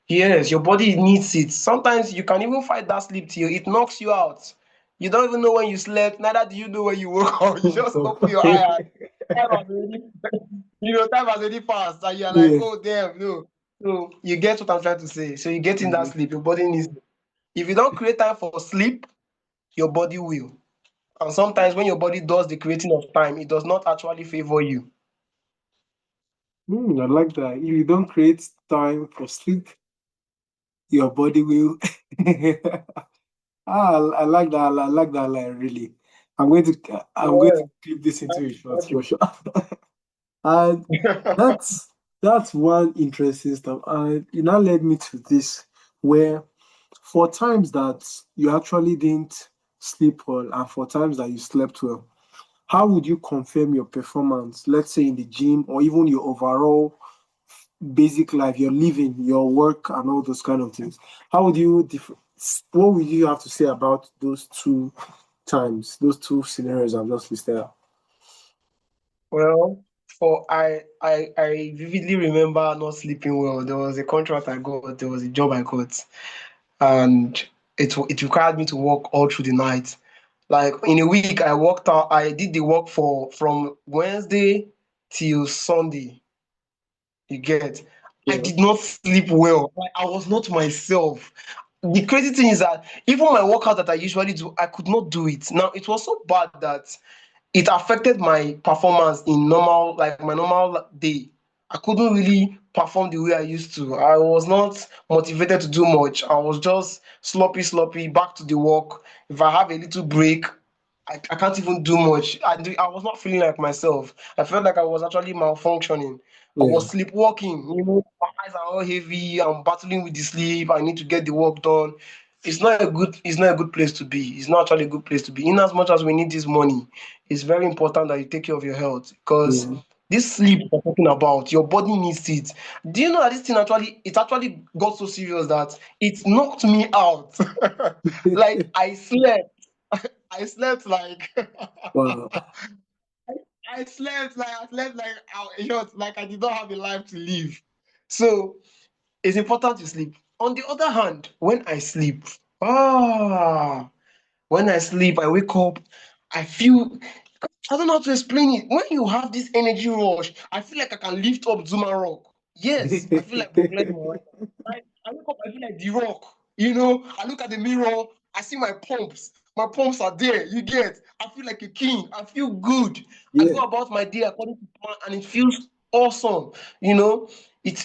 Yes, your body needs it. Sometimes you can even fight that sleep till it knocks you out. You don't even know when you slept, neither do you know when you woke up. You just open your eye and time has already, time has already passed, and you're like, Yeah. oh damn, no. So you get what I'm trying to say. So you get in that Mhm. sleep, your body needs it. If you don't create time for sleep, your body will. And sometimes when your body does the creating of time, it does not actually favor you. I like that. If you don't create time for sleep, your body will. I like that. I like that line really. I'm going to Yeah, clip this into thank a you, short thank for sure. And you. that's one interesting stuff. And it now led me to this, where for times that you actually didn't sleep well and for times that you slept well, how would you confirm your performance, let's say in the gym or even your overall basic life, your living, your work, and all those kind of things? How would you what would you have to say about those two times, those two scenarios I've just listed out? Well, for I vividly remember not sleeping well. There was a contract I got, there was a job I got, and it required me to work all through the night. Like in a week, I worked out. I did the work for from Wednesday till Sunday. You get. I Yeah. did not sleep well. Like I was not myself. The crazy thing is that even my workout that I usually do, I could not do it. Now it was so bad that it affected my performance in normal, like my normal day. I couldn't really perform the way I used to. I was not motivated to do much. I was just sloppy, back to the work. If I have a little break, I can't even do much. I was not feeling like myself. I felt like I was actually malfunctioning. I Yeah. was sleepwalking. My eyes are all heavy. I'm battling with the sleep. I need to get the work done. It's not a good place to be. It's not actually a good place to be. In as much as we need this money, it's very important that you take care of your health because Yeah. this sleep we're talking about, your body needs it. Do you know that this thing actually got so serious that it knocked me out? Like I slept. I slept like Wow. like I did not have a life to live. So it's important to sleep. On the other hand, ah, when I sleep, I wake up, I feel I don't know how to explain it. When you have this energy rush, I feel like I can lift up Zuma Rock. Yes, I feel like Brock Lesnar right now. I wake up, I feel like The Rock. I look at the mirror, I see my pumps. My pumps are there. You get. I feel like a king. I feel good. I Yeah. go about my day according to plan, and it feels awesome. You know, it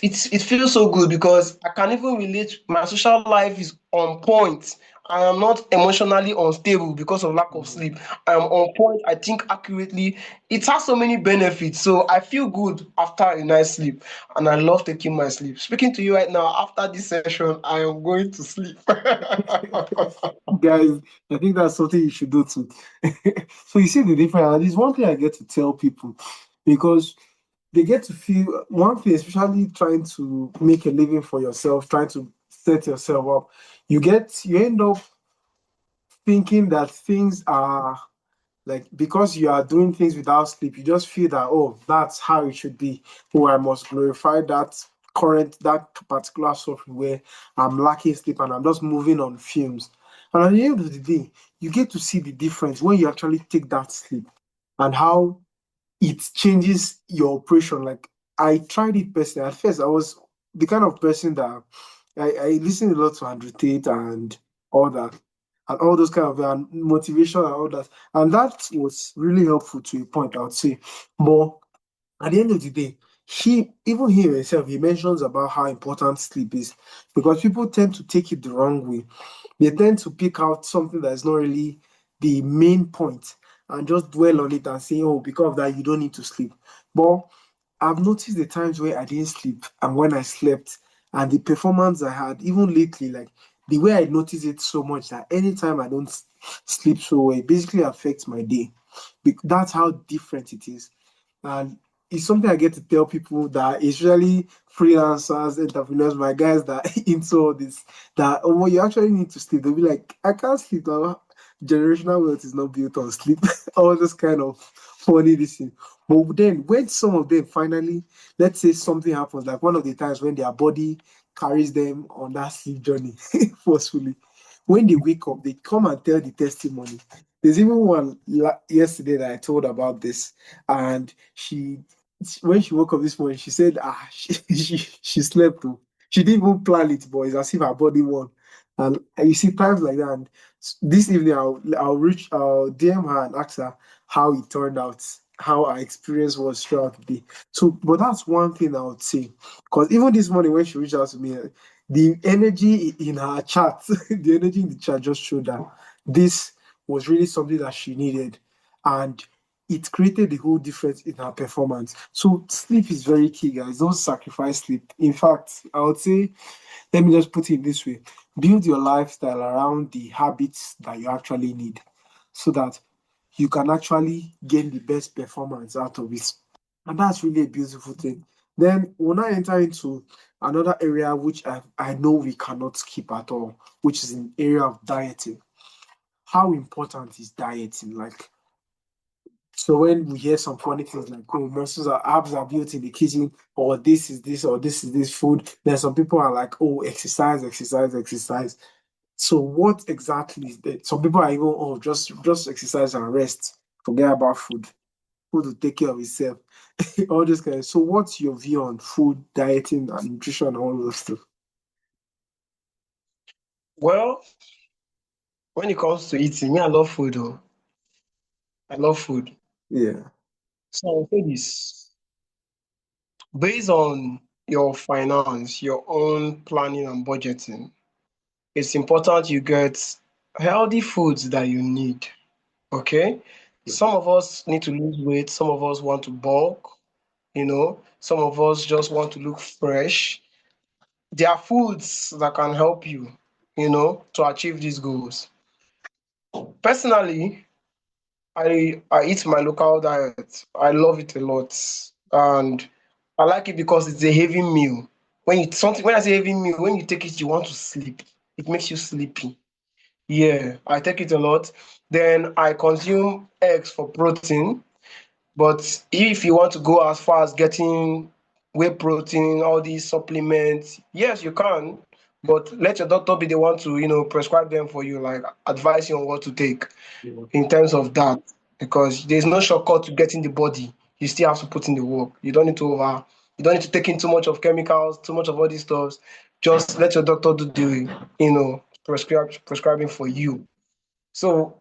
feels so good because I can even relate. My social life is on point. I am not emotionally unstable because of lack of Mhm. sleep. I am on point. I think accurately. It has so many benefits. So I feel good after a nice sleep, and I love taking my sleep. Speaking to you right now, after this session, I am going to sleep. Guys, I think that's something you should do too. So you see the difference. And it's one thing I get to tell people because they get to feel one thing, especially trying to make a living for yourself, trying to set yourself up. You end up thinking that things are like because you are doing things without sleep, you just feel that oh, that's how it should be. Oh, I must glorify that particular suffering where I'm lacking sleep and I'm just moving on fumes. And at the end of the day, you get to see the difference when you actually take that sleep and how it changes your operation. Like I tried it personally. At first, I was the kind of person that I listened a lot to Andrew Tate and all that, and all those kind of motivation and all that, and that was really helpful to a point, I would say. But at the end of the day, he himself he mentions about how important sleep is because people tend to take it the wrong way. They tend to pick out something that is not really the main point and just dwell on it and say, oh, because of that, you don't need to sleep. But I've noticed the times where I didn't sleep and when I slept and the performance I had, even lately, like the way I notice it so much that anytime I don't sleep so well, it basically affects my day. That's how different it is. And it's something I get to tell people that, especially freelancers, entrepreneurs, my guys that into all this, that oh, well, you actually need to sleep. They'll be like, I can't sleep. Generational wealth is not built on sleep. All this kind of funny this thing. But then when some of them finally, let's say something happens, like one of the times when their body carries them on that sleep journey forcefully, when they wake up, they come and tell the testimony. There's even one yesterday that I told about this, and when she woke up this morning, she said, she slept too. She didn't even plan it, but it's as if her body won. And you see times like that. And this evening, I'll DM her and ask her how it turned out, how our experience was throughout the day. So, but that's one thing I would say, because even this morning when she reached out to me, the energy in her chat, the energy in the chat just showed that this was really something that she needed, and it created a whole difference in her performance. So sleep is very key, guys. Don't sacrifice sleep. In fact, I would say, let me just put it this way: build your lifestyle around the habits that you actually need, so that you can actually gain the best performance out of it. And that's really a beautiful thing. Then we'll now enter into another area which I know we cannot skip at all, which is in area of dieting. How important is dieting? Like, so when we hear some funny things like, oh, muscles are abs are built in the kitchen, or this is this, or this is this food, then some people are like, oh, exercise, exercise, exercise. So what exactly is that? Some people are even, oh, just exercise and rest. Forget about food. Food will take care of itself. All this kind of. So what's your view on food, dieting, and nutrition, and all those stuff? Well, when it comes to eating, me, I love food. Oh, I love food. Yeah. So I'll say this: based on your finance, your own planning and budgeting, it's important you get healthy foods that you need. Okay, some of us need to lose weight. Some of us want to bulk. Some of us just want to look fresh. There are foods that can help you, to achieve these goals. Personally, I eat my local diet. I love it a lot, and I like it because it's a heavy meal. When I say heavy meal, when you take it, you want to sleep. It makes you sleepy. Yeah, I take it a lot. Then I consume eggs for protein. But if you want to go as far as getting whey protein, all these supplements, yes, you can. But let your doctor be the one to, prescribe them for you, like advise you on what to take Yeah. in terms of that. Because there's no shortcut to getting the body. You still have to put in the work. You don't need to take in too much of chemicals, too much of all these stuffs. Just let your doctor do the, prescribing for you. So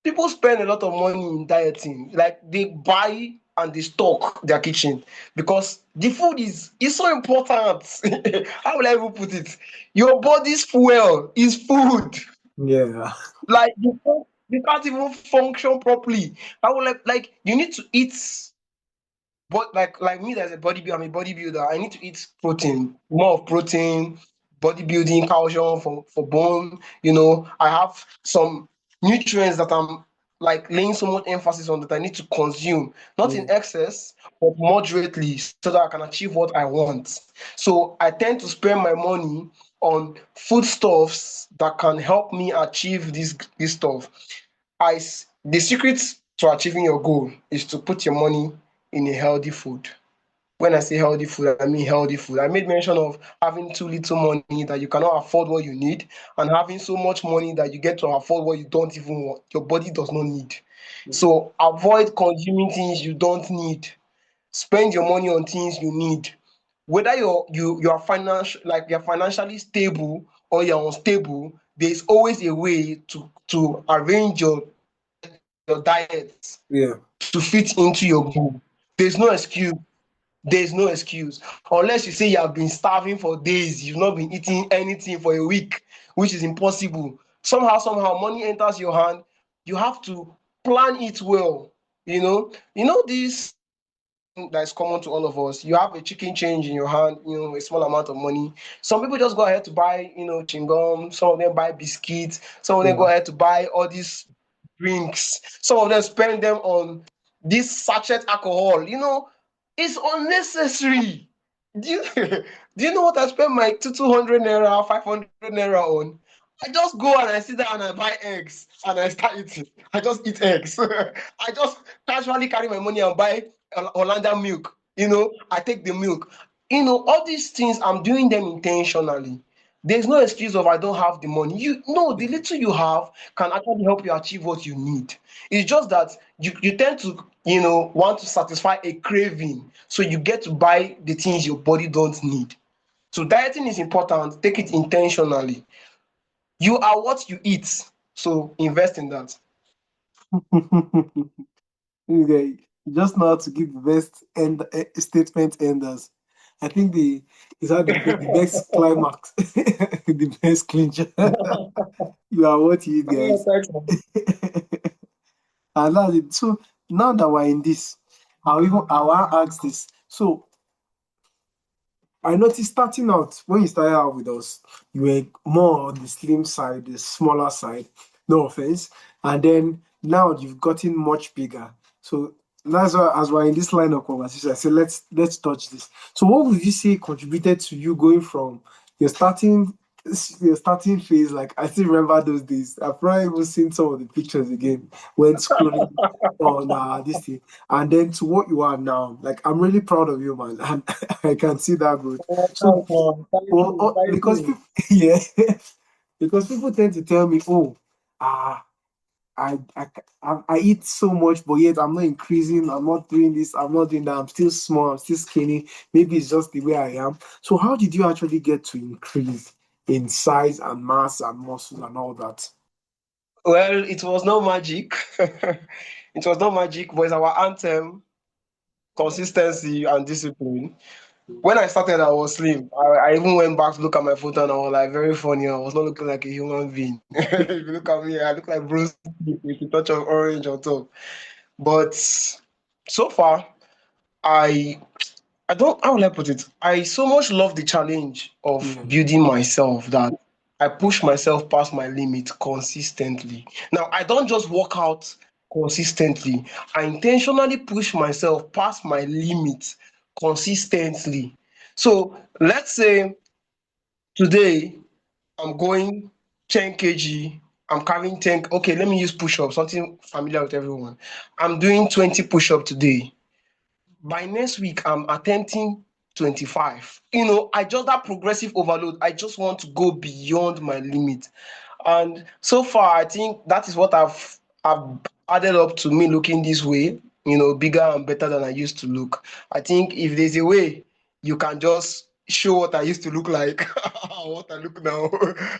people spend a lot of money in dieting. Like they buy and they stock their kitchen because the food is so important. How will I even put it? Your body's fuel is food. Yeah. Like you can't even function properly. I will like you need to eat. But like me, as a bodybuilder, I'm a bodybuilder. I need to eat protein, more of protein, bodybuilding, calcium for bone. I have some nutrients that I'm like laying so much emphasis on that I need to consume, not in Mm. excess, but moderately, so that I can achieve what I want. So I tend to spend my money on foodstuffs that can help me achieve this stuff. The secret to achieving your goal is to put your money in a healthy food. When I say healthy food, I mean healthy food. I made mention of having too little money that you cannot afford what you need, and having so much money that you get to afford what you don't even want. Your body does not need. So avoid consuming things you don't need. Spend your money on things you need. Whether you are financially stable or you're unstable, there is always a way to arrange your diet Yeah. to fit into your goal. There's no excuse. There's no excuse. Unless you say you have been starving for days, you've not been eating anything for a week, which is impossible. Somehow, money enters your hand. You have to plan it well. This that is common to all of us. You have a chicken change in your hand, a small amount of money. Some people just go ahead to buy, chewing gum. Some of them buy biscuits. Some of them go Yeah. ahead to buy all these drinks. Some of them spend them on this sachet alcohol. It's unnecessary. Do you do you know what I spend my 200 naira, 500 naira on? I just go and I sit down and I buy eggs and I start eating. I just eat eggs. I just casually carry my money and buy Hollanda milk. I take the milk. All these things I'm doing them intentionally. There's no excuse of I don't have the money. The little you have can actually help you achieve what you need. It's just that you tend to want to satisfy a craving, so you get to buy the things your body don't need. So dieting is important. Take it intentionally. You are what you eat, so invest in that. Okay. You just know how to give the best statement enders. I think the is how they put the best climax, the best clincher. You are what you eat, Yeah, guys. thanks, man. And that's it. So now that we're in this, I want to ask this. So I noticed starting out when you started out with us, you were more on the slim side, the smaller side. No offense. And then now you've gotten much bigger. So that's why, as we're in this line of conversation, I said let's touch this. So what would you say contributed to you going from your starting phase? Like I still remember those days. I've probably even seen some of the pictures again when scrolling on this thing, and then to what you are now. Like I'm really proud of you, man, and I can see that growth. Oh, So, thanks, man. Thank well, you. Thank because you. people, yeah, because people tend to tell me, oh, ah, I eat so much, but yet I'm not increasing. I'm not doing this. I'm not doing that. I'm still small. I'm still skinny. Maybe it's just the way I am. So, how did you actually get to increase in size and mass and muscle and all that? Well, it was no magic. It was not magic, but it's our anthem: consistency and discipline. When I started, I was slim. I even went back to look at my photo and I was like, very funny. I was not looking like a human being. If you look at me, I look like Bruce Lee with a touch of orange on top. But so far, I I don't, how will I put it? I so much love the challenge of Yeah, building myself that I push myself past my limit consistently. Now, I don't just work out consistently, I intentionally push myself past my limit consistently. So, let's say today I'm going 10 kg, I'm carrying 10. Okay, let me use push up, something familiar with everyone. I'm doing 20 push up today. By next week I'm attempting 25. I just, that progressive overload, I just want to go beyond my limit. And so far I think that is what I've added up to me looking this way, bigger and better than I used to look. I think if there's a way you can just show what I used to look like what I look now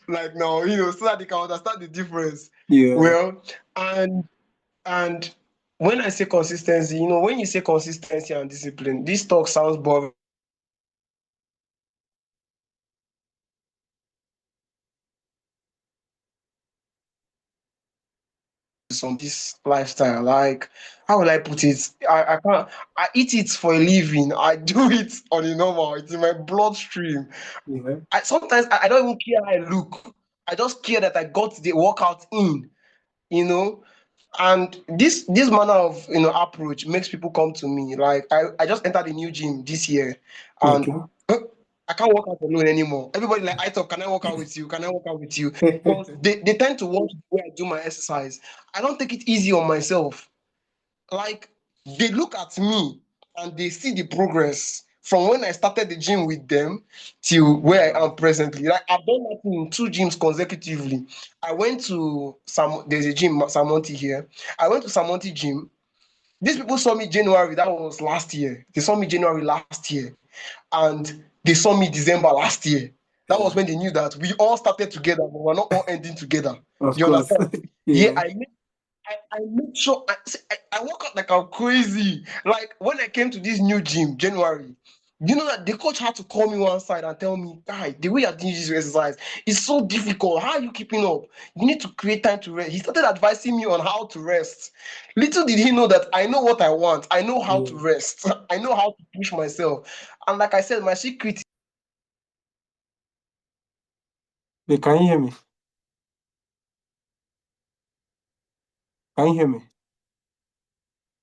like now, so that they can understand the difference. yeah, Well, and And when I say consistency, when you say consistency and discipline, this talk sounds boring on this lifestyle. Like, how will I put it? I can't. I eat it for a living. I do it on a normal. It's in my bloodstream. Yeah. Sometimes I don't even care how I look. I just care that I got the workout in. You know, and this manner of approach makes people come to me. Like, I just entered a new gym this year, and Okay. I can't work out alone anymore. Everybody like, I talk, can I work out with you? Can I work out with you? Because they tend to watch where I do my exercise. I don't take it easy on myself. Like, they look at me and they see the progress from when I started the gym with them till where I Wow. am presently. Like, I've done that in two gyms consecutively. I went to there's a gym, Samonti here. I went to Samonti gym. These people saw me January, that was last year. They saw me January last year, and they saw me December last year. That was Yeah. when they knew that we all started together, but we're not all ending together. Of You course. understand? Yeah, Yeah. I make sure I work out like I'm crazy. Like, when I came to this new gym, January, you know that the coach had to call me one side and tell me, "Guy, the way you're doing this exercise is so difficult. How are you keeping up? You need to create time to rest." He started advising me on how to rest. Little did he know that I know what I want. I know how Yeah. to rest. I know how to push myself. And like I said, my secret. Hey, can you hear me? Can you hear me?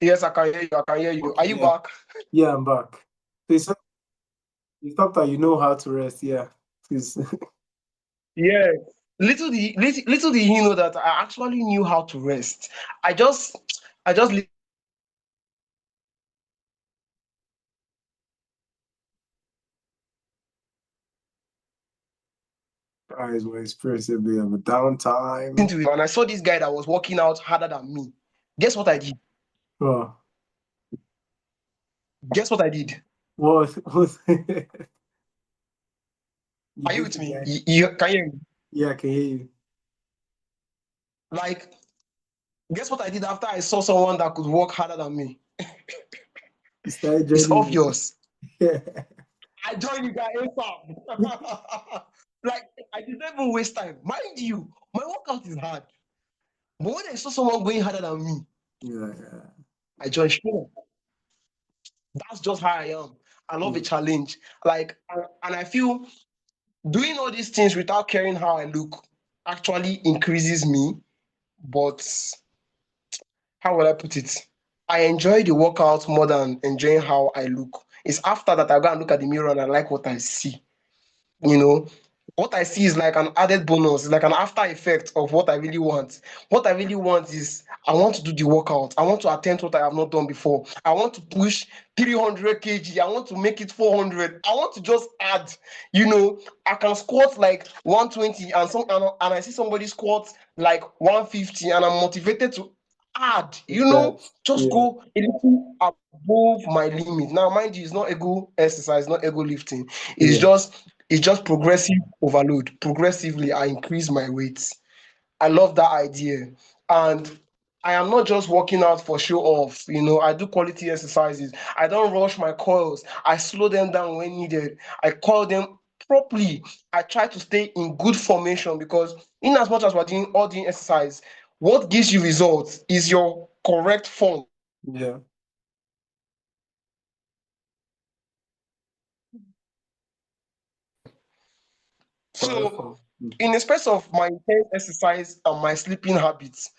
Yes, I can hear you. I can hear you. Are Okay. you Yeah. back? Yeah, I'm back. So you thought that you know how to rest. Yeah. Please. Yeah. Little did he know that I actually knew how to rest. I just Guys were experiencing a bit of a downtime. listened to him and I saw this guy that was working out harder than me. Guess what I did? Oh, Guess what I did? what you Are you beat with the me? guy? You can you hear me? Yeah, I can hear you. Like, guess what I did after I saw someone that could work harder than me? You started It's joining him. obvious. Yeah. I joined you guys ASAP. Like, I didn't even waste time. Mind you, my workout is hard. But when I saw someone going harder than me, Yeah. I joined straight. That's just how I am. I love a Yeah. challenge. Like, and I feel doing all these things without caring how I look actually increases me. But how will I put it? I enjoy the workout more than enjoying how I look. It's after that I go and look at the mirror and I like what I see. You know, what I see is like an added bonus, it's like an after effect of what I really want. What I really want is I want to do the workout. I want to attempt what I have not done before. I want to push 300 kg. I want to make it 400. I want to just add, I can squat like 120 and I see somebody squat like 150 and I'm motivated to add, That. just Yeah. go a little above my limit. Now, mind you, it's not ego exercise, not ego lifting. It's Yeah. just it's just progressive overload. Progressively, I increase my weight. I love that idea. And I am not just working out for show off. I do quality exercises. I don't rush my coils. I slow them down when needed. I coil them properly. I try to stay in good formation because, in as much as we're doing all the exercise, what gives you results is your correct form. Yeah. Correct. So, in the space of my intense exercise and my sleeping habits,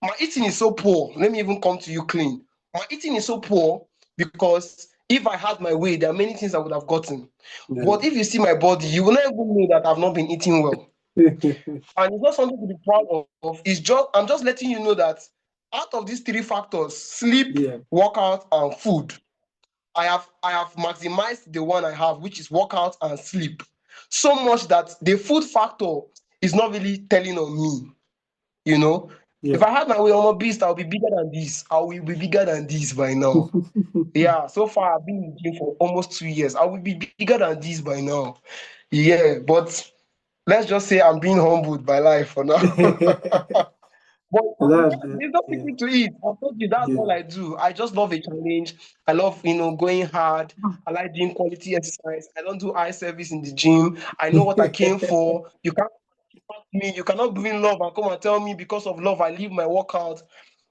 my eating is so poor. Let me even come to you clean. My eating is so poor because if I had my way, there are many things I would have gotten. Yeah. But if you see my body, you will not even know that I've not been eating well. And it's not something to be proud of. I'm just letting you know that out of these three factors, sleep, Yeah. workout, and food, I have maximized the one I have, which is workout and sleep. So much that the food factor is not really telling on me. You know, if Yeah. I had my way, I'm a beast. I'll be bigger than this. I will be bigger than this by now. Yeah, so far I've been in the gym for almost 2 years. I will be bigger than this by now. Yeah, but let's just say I'm being humbled by life for now. But That, there's no yeah, secret to it. I told you that's all yeah. I do. I just love a challenge. I love, going hard. I like doing quality exercise. I don't do eye service in the gym. I know what I came for. You can't ask me. You cannot bring love and come and tell me because of love I leave my workout.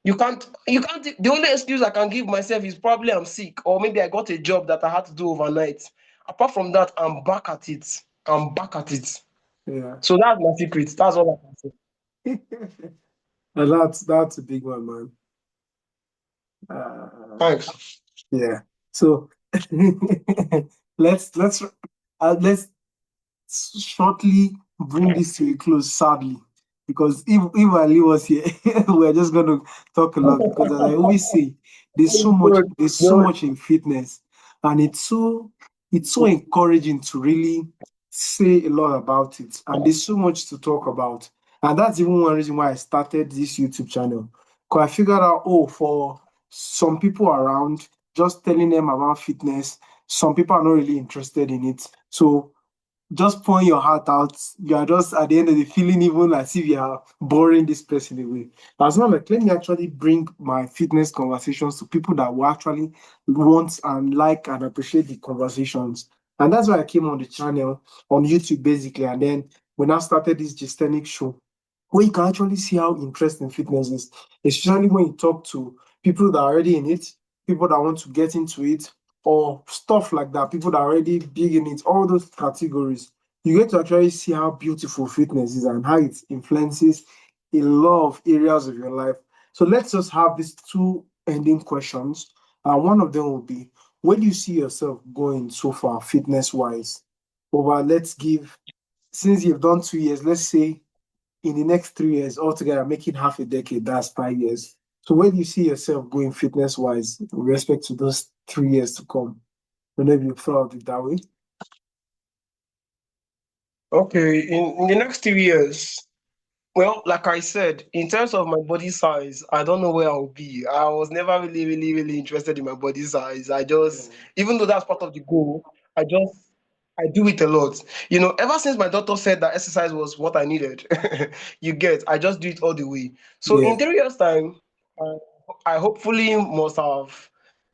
You can't. The only excuse I can give myself is probably I'm sick or maybe I got a job that I had to do overnight. Apart from that, I'm back at it. I'm back at it. Yeah. So that's my secret. That's all I can say. And that's a big one, man. Uh, Thanks. yeah. So let's shortly bring this to a close, sadly, because if Ali was here, we're just going to talk a lot. Because as I always say, Good. there's so Good. much in fitness, and it's so encouraging to really say a lot about it, and there's so much to talk about, and that's even one reason why I started this YouTube channel. Because I figured out, oh, for some people around, just telling them about fitness, some people are not really interested in it. So just pouring your heart out, you are just at the end of the feeling even as if you are boring this person away. As well, like let me actually bring my fitness conversations to people that will actually want and like and appreciate the conversations. And that's why I came on the channel on YouTube basically. And then when I started this Gystenic show, where you can actually see how interesting fitness is, especially when you talk to people that are already in it, people that want to get into it, or stuff like that, people that are already big in it, all those categories. You get to actually see how beautiful fitness is and how it influences a lot of areas of your life. So let's just have these two ending questions. One of them will be, where do you see yourself going so far, fitness wise? Over, let's give, since you've done 2 years, let's say in the next 3 years altogether, making half a decade, that's 5 years. So where do you see yourself going fitness wise with respect to those 3 years to come? Whenever you thought of it that way. Okay, in the next 2 years, well, like I said, in terms of my body size, I don't know where I'll be. I was never really, really, really interested in my body size. Even though that's part of the goal, I do it a lot. Ever since my doctor said that exercise was what I needed, I just do it all the way. So Yeah. in 3 years' time, I, I hopefully must have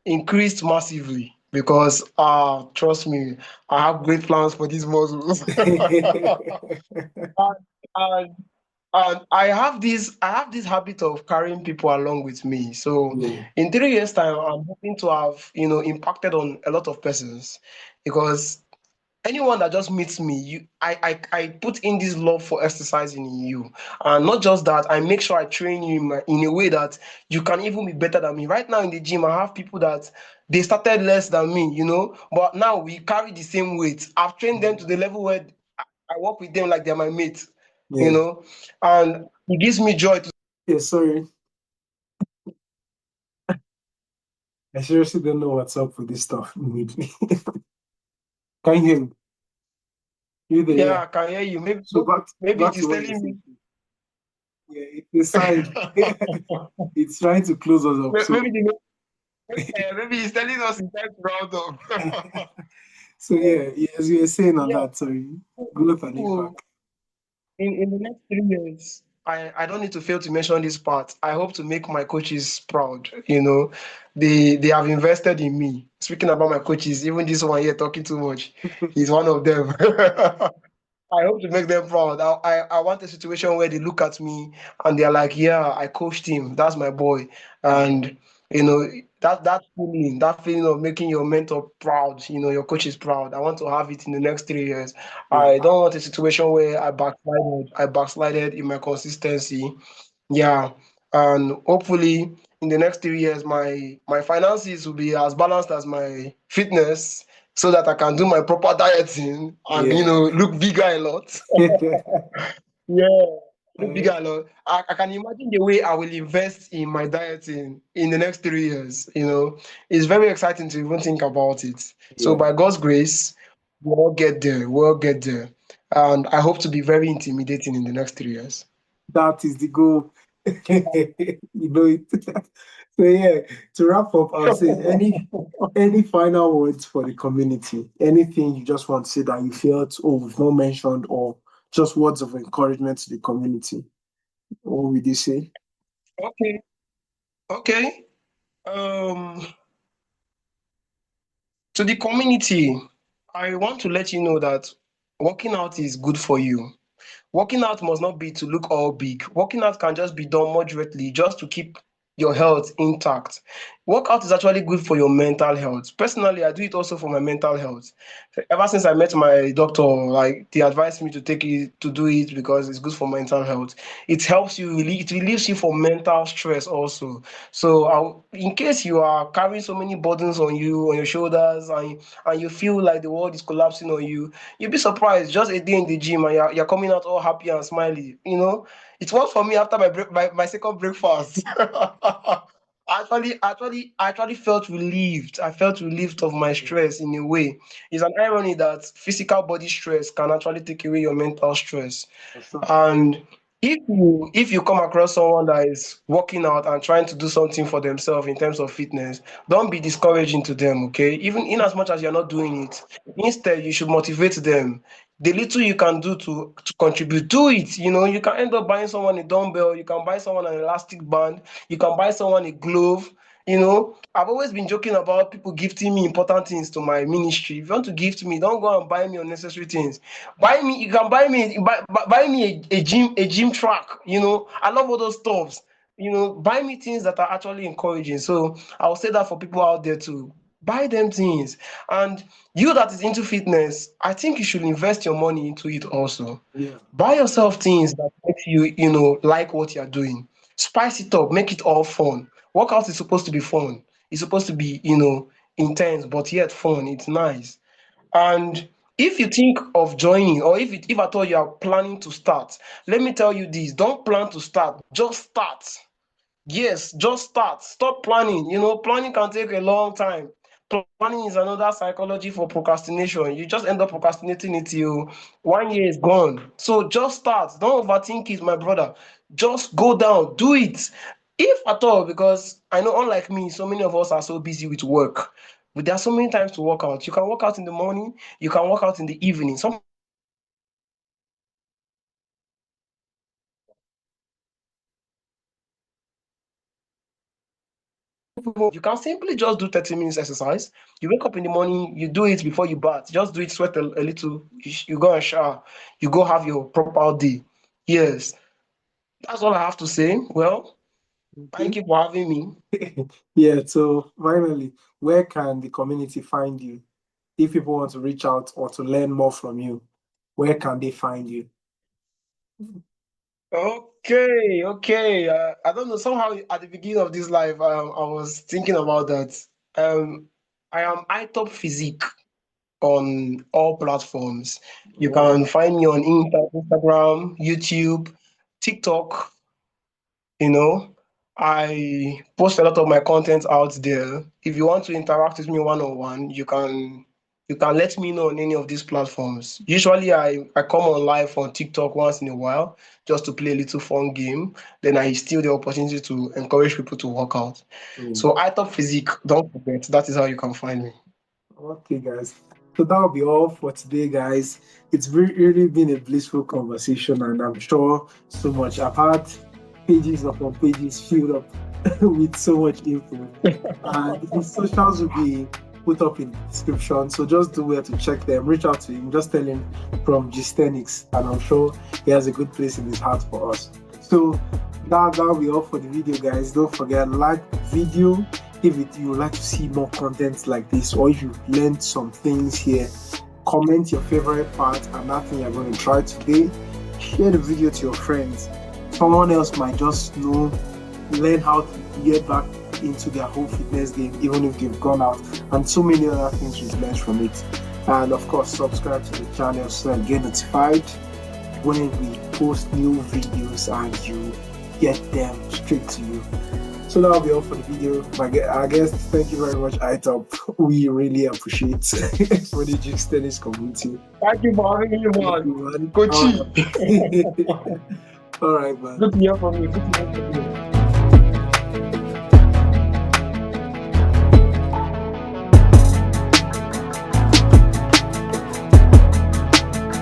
increased massively because, trust me, I have great plans for these muscles. and, and and I have this habit of carrying people along with me. So Yeah. in 3 years' time, I'm hoping to have, impacted on a lot of persons because anyone that just meets me, I put in this love for exercising in you. And not just that, I make sure I train you in a way that you can even be better than me. Right now in the gym, I have people that they started less than me, but now we carry the same weight. I've trained them to the level where I work with them like they're my mates, you Yeah. know, and it gives me joy to. Yeah. Sorry. I seriously don't know what's up with this stuff. Can you hear me? You there? Yeah. Yeah, I can hear you. Maybe So maybe back it to is what you're telling saying. me. Yeah, it's a sign. It's trying to close us up. Maybe So maybe it's telling us it's time to round up. so yeah, as you were saying on Yeah. that, sorry, growth and So impact. in the next 3 years, I don't need to fail to mention this part. I hope to make my coaches proud. They have invested in me. Speaking about my coaches, even this one here talking too much, he's one of them. I hope to make them proud. I want a situation where they look at me and they're like, yeah, I coached him. That's my boy. Yeah. And that feeling of making your mentor proud, your coach is proud. I want to have it in the next 3 years. Yeah. I don't want a situation where I backslided in my consistency. Yeah. And hopefully in the next 3 years my finances will be as balanced as my fitness so that I can do my proper dieting and Yeah. look bigger a lot. Yeah, look bigger Uh, a lot. I can imagine the way I will invest in my dieting in the next 3 years. It's very exciting to even think about it. So yeah. by God's grace, we'll get there. We'll get there. And I hope to be very intimidating in the next 3 years. That is the goal. You know it. So yeah, to wrap up, I'll say any final words for the community? Anything you just want to say that you felt, oh, we've not mentioned, or just words of encouragement to the community? What would you say? Okay. Okay. Um, to the community, I want to let you know that working out is good for you. Working out must not be to look all big. Working out can just be done moderately just to keep your health intact. Workout is actually good for your mental health. Personally, I do it also for my mental health. Ever since I met my doctor, like they advised me to take it to do it because it's good for mental health. It helps you really, it relieves you from mental stress also. So in case you are carrying so many burdens on your shoulders, and you feel like the world is collapsing on you, you'll be surprised. Just a day in the gym and you're coming out all happy and smiley. It worked for me after my second breakfast. I actually felt relieved. I felt relieved of my stress in a way. It's an irony that physical body stress can actually take away your mental stress. For sure. And if you come across someone that is working out and trying to do something for themselves in terms of fitness, don't be discouraging to them, okay? Even in as much as you're not doing it, instead you should motivate them. The little you can do to contribute, do it. You can end up buying someone a dumbbell, you can buy someone an elastic band, you can buy someone a glove. I've always been joking about people gifting me important things to my ministry. If you want to gift me, don't go and buy me unnecessary things. You can buy me a gym track. I love all those stuffs. Buy me things that are actually encouraging. So I'll say that for people out there too. Buy them things. And you that is into fitness, I think you should invest your money into it also. Yeah. Buy yourself things that makes you like what you're doing. Spice it up, make it all fun. Workout is supposed to be fun. It's supposed to be, intense, but yet fun. It's nice. And if you think of joining, or if at all you are planning to start, let me tell you this: don't plan to start, just start. Yes, just start. Stop planning. Planning can take a long time. Planning is another psychology for procrastination. You just end up procrastinating it till 1 year is gone. So just start. Don't overthink it, my brother. Just go down. Do it. If at all, because I know, unlike me, so many of us are so busy with work. But there are so many times to work out. You can work out in the morning, you can work out in the evening. Some people, you can simply just do 30 minutes exercise. You wake up in the morning, you do it before you bath. Just do it, sweat a little. You go and shower. You go have your proper day. Yes, that's all I have to say. Well, thank Okay. you for having me. Yeah, so finally, where can the community find you? If people want to reach out or to learn more from you, where can they find you? Okay, okay. I don't know. Somehow at the beginning of this life, I was thinking about that. Um, I am Itop Physique on all platforms. You Wow. can find me on Instagram, YouTube, TikTok. You know, I post a lot of my content out there. If you want to interact with me one on one, you can let me know on any of these platforms. Usually I come on live on TikTok once in a while just to play a little fun game. Then I steal the opportunity to encourage people to work out. Mm. So iTop Physique, don't forget, that is how you can find me. Okay, guys. So that'll be all for today, guys. It's really been a blissful conversation, and I'm sure so much. I've had pages upon pages filled up with so much info, and his socials will be put up in the description. So just do well to check them. Reach out to him. Just tell him from Gistenics, and I'm sure he has a good place in his heart for us. So that'll be all for the video, guys. Don't forget, like the video if you would like to see more content like this, or if you learned some things here. Comment your favorite part and that thing you're going to try today. Share the video to your friends. Someone else might just learn how to get back into their whole fitness game, even if they've gone out, and so many other things we've learned from it. And of course, subscribe to the channel so that you get notified when we post new videos and you get them straight to you. So that'll be all for the video. I guess thank you very much, Etietop. We really appreciate for the Jigs tennis community. Thank you for having me, Thank man. you, man. Kochi. All right, man. Good to hear from you. Good to hear from you.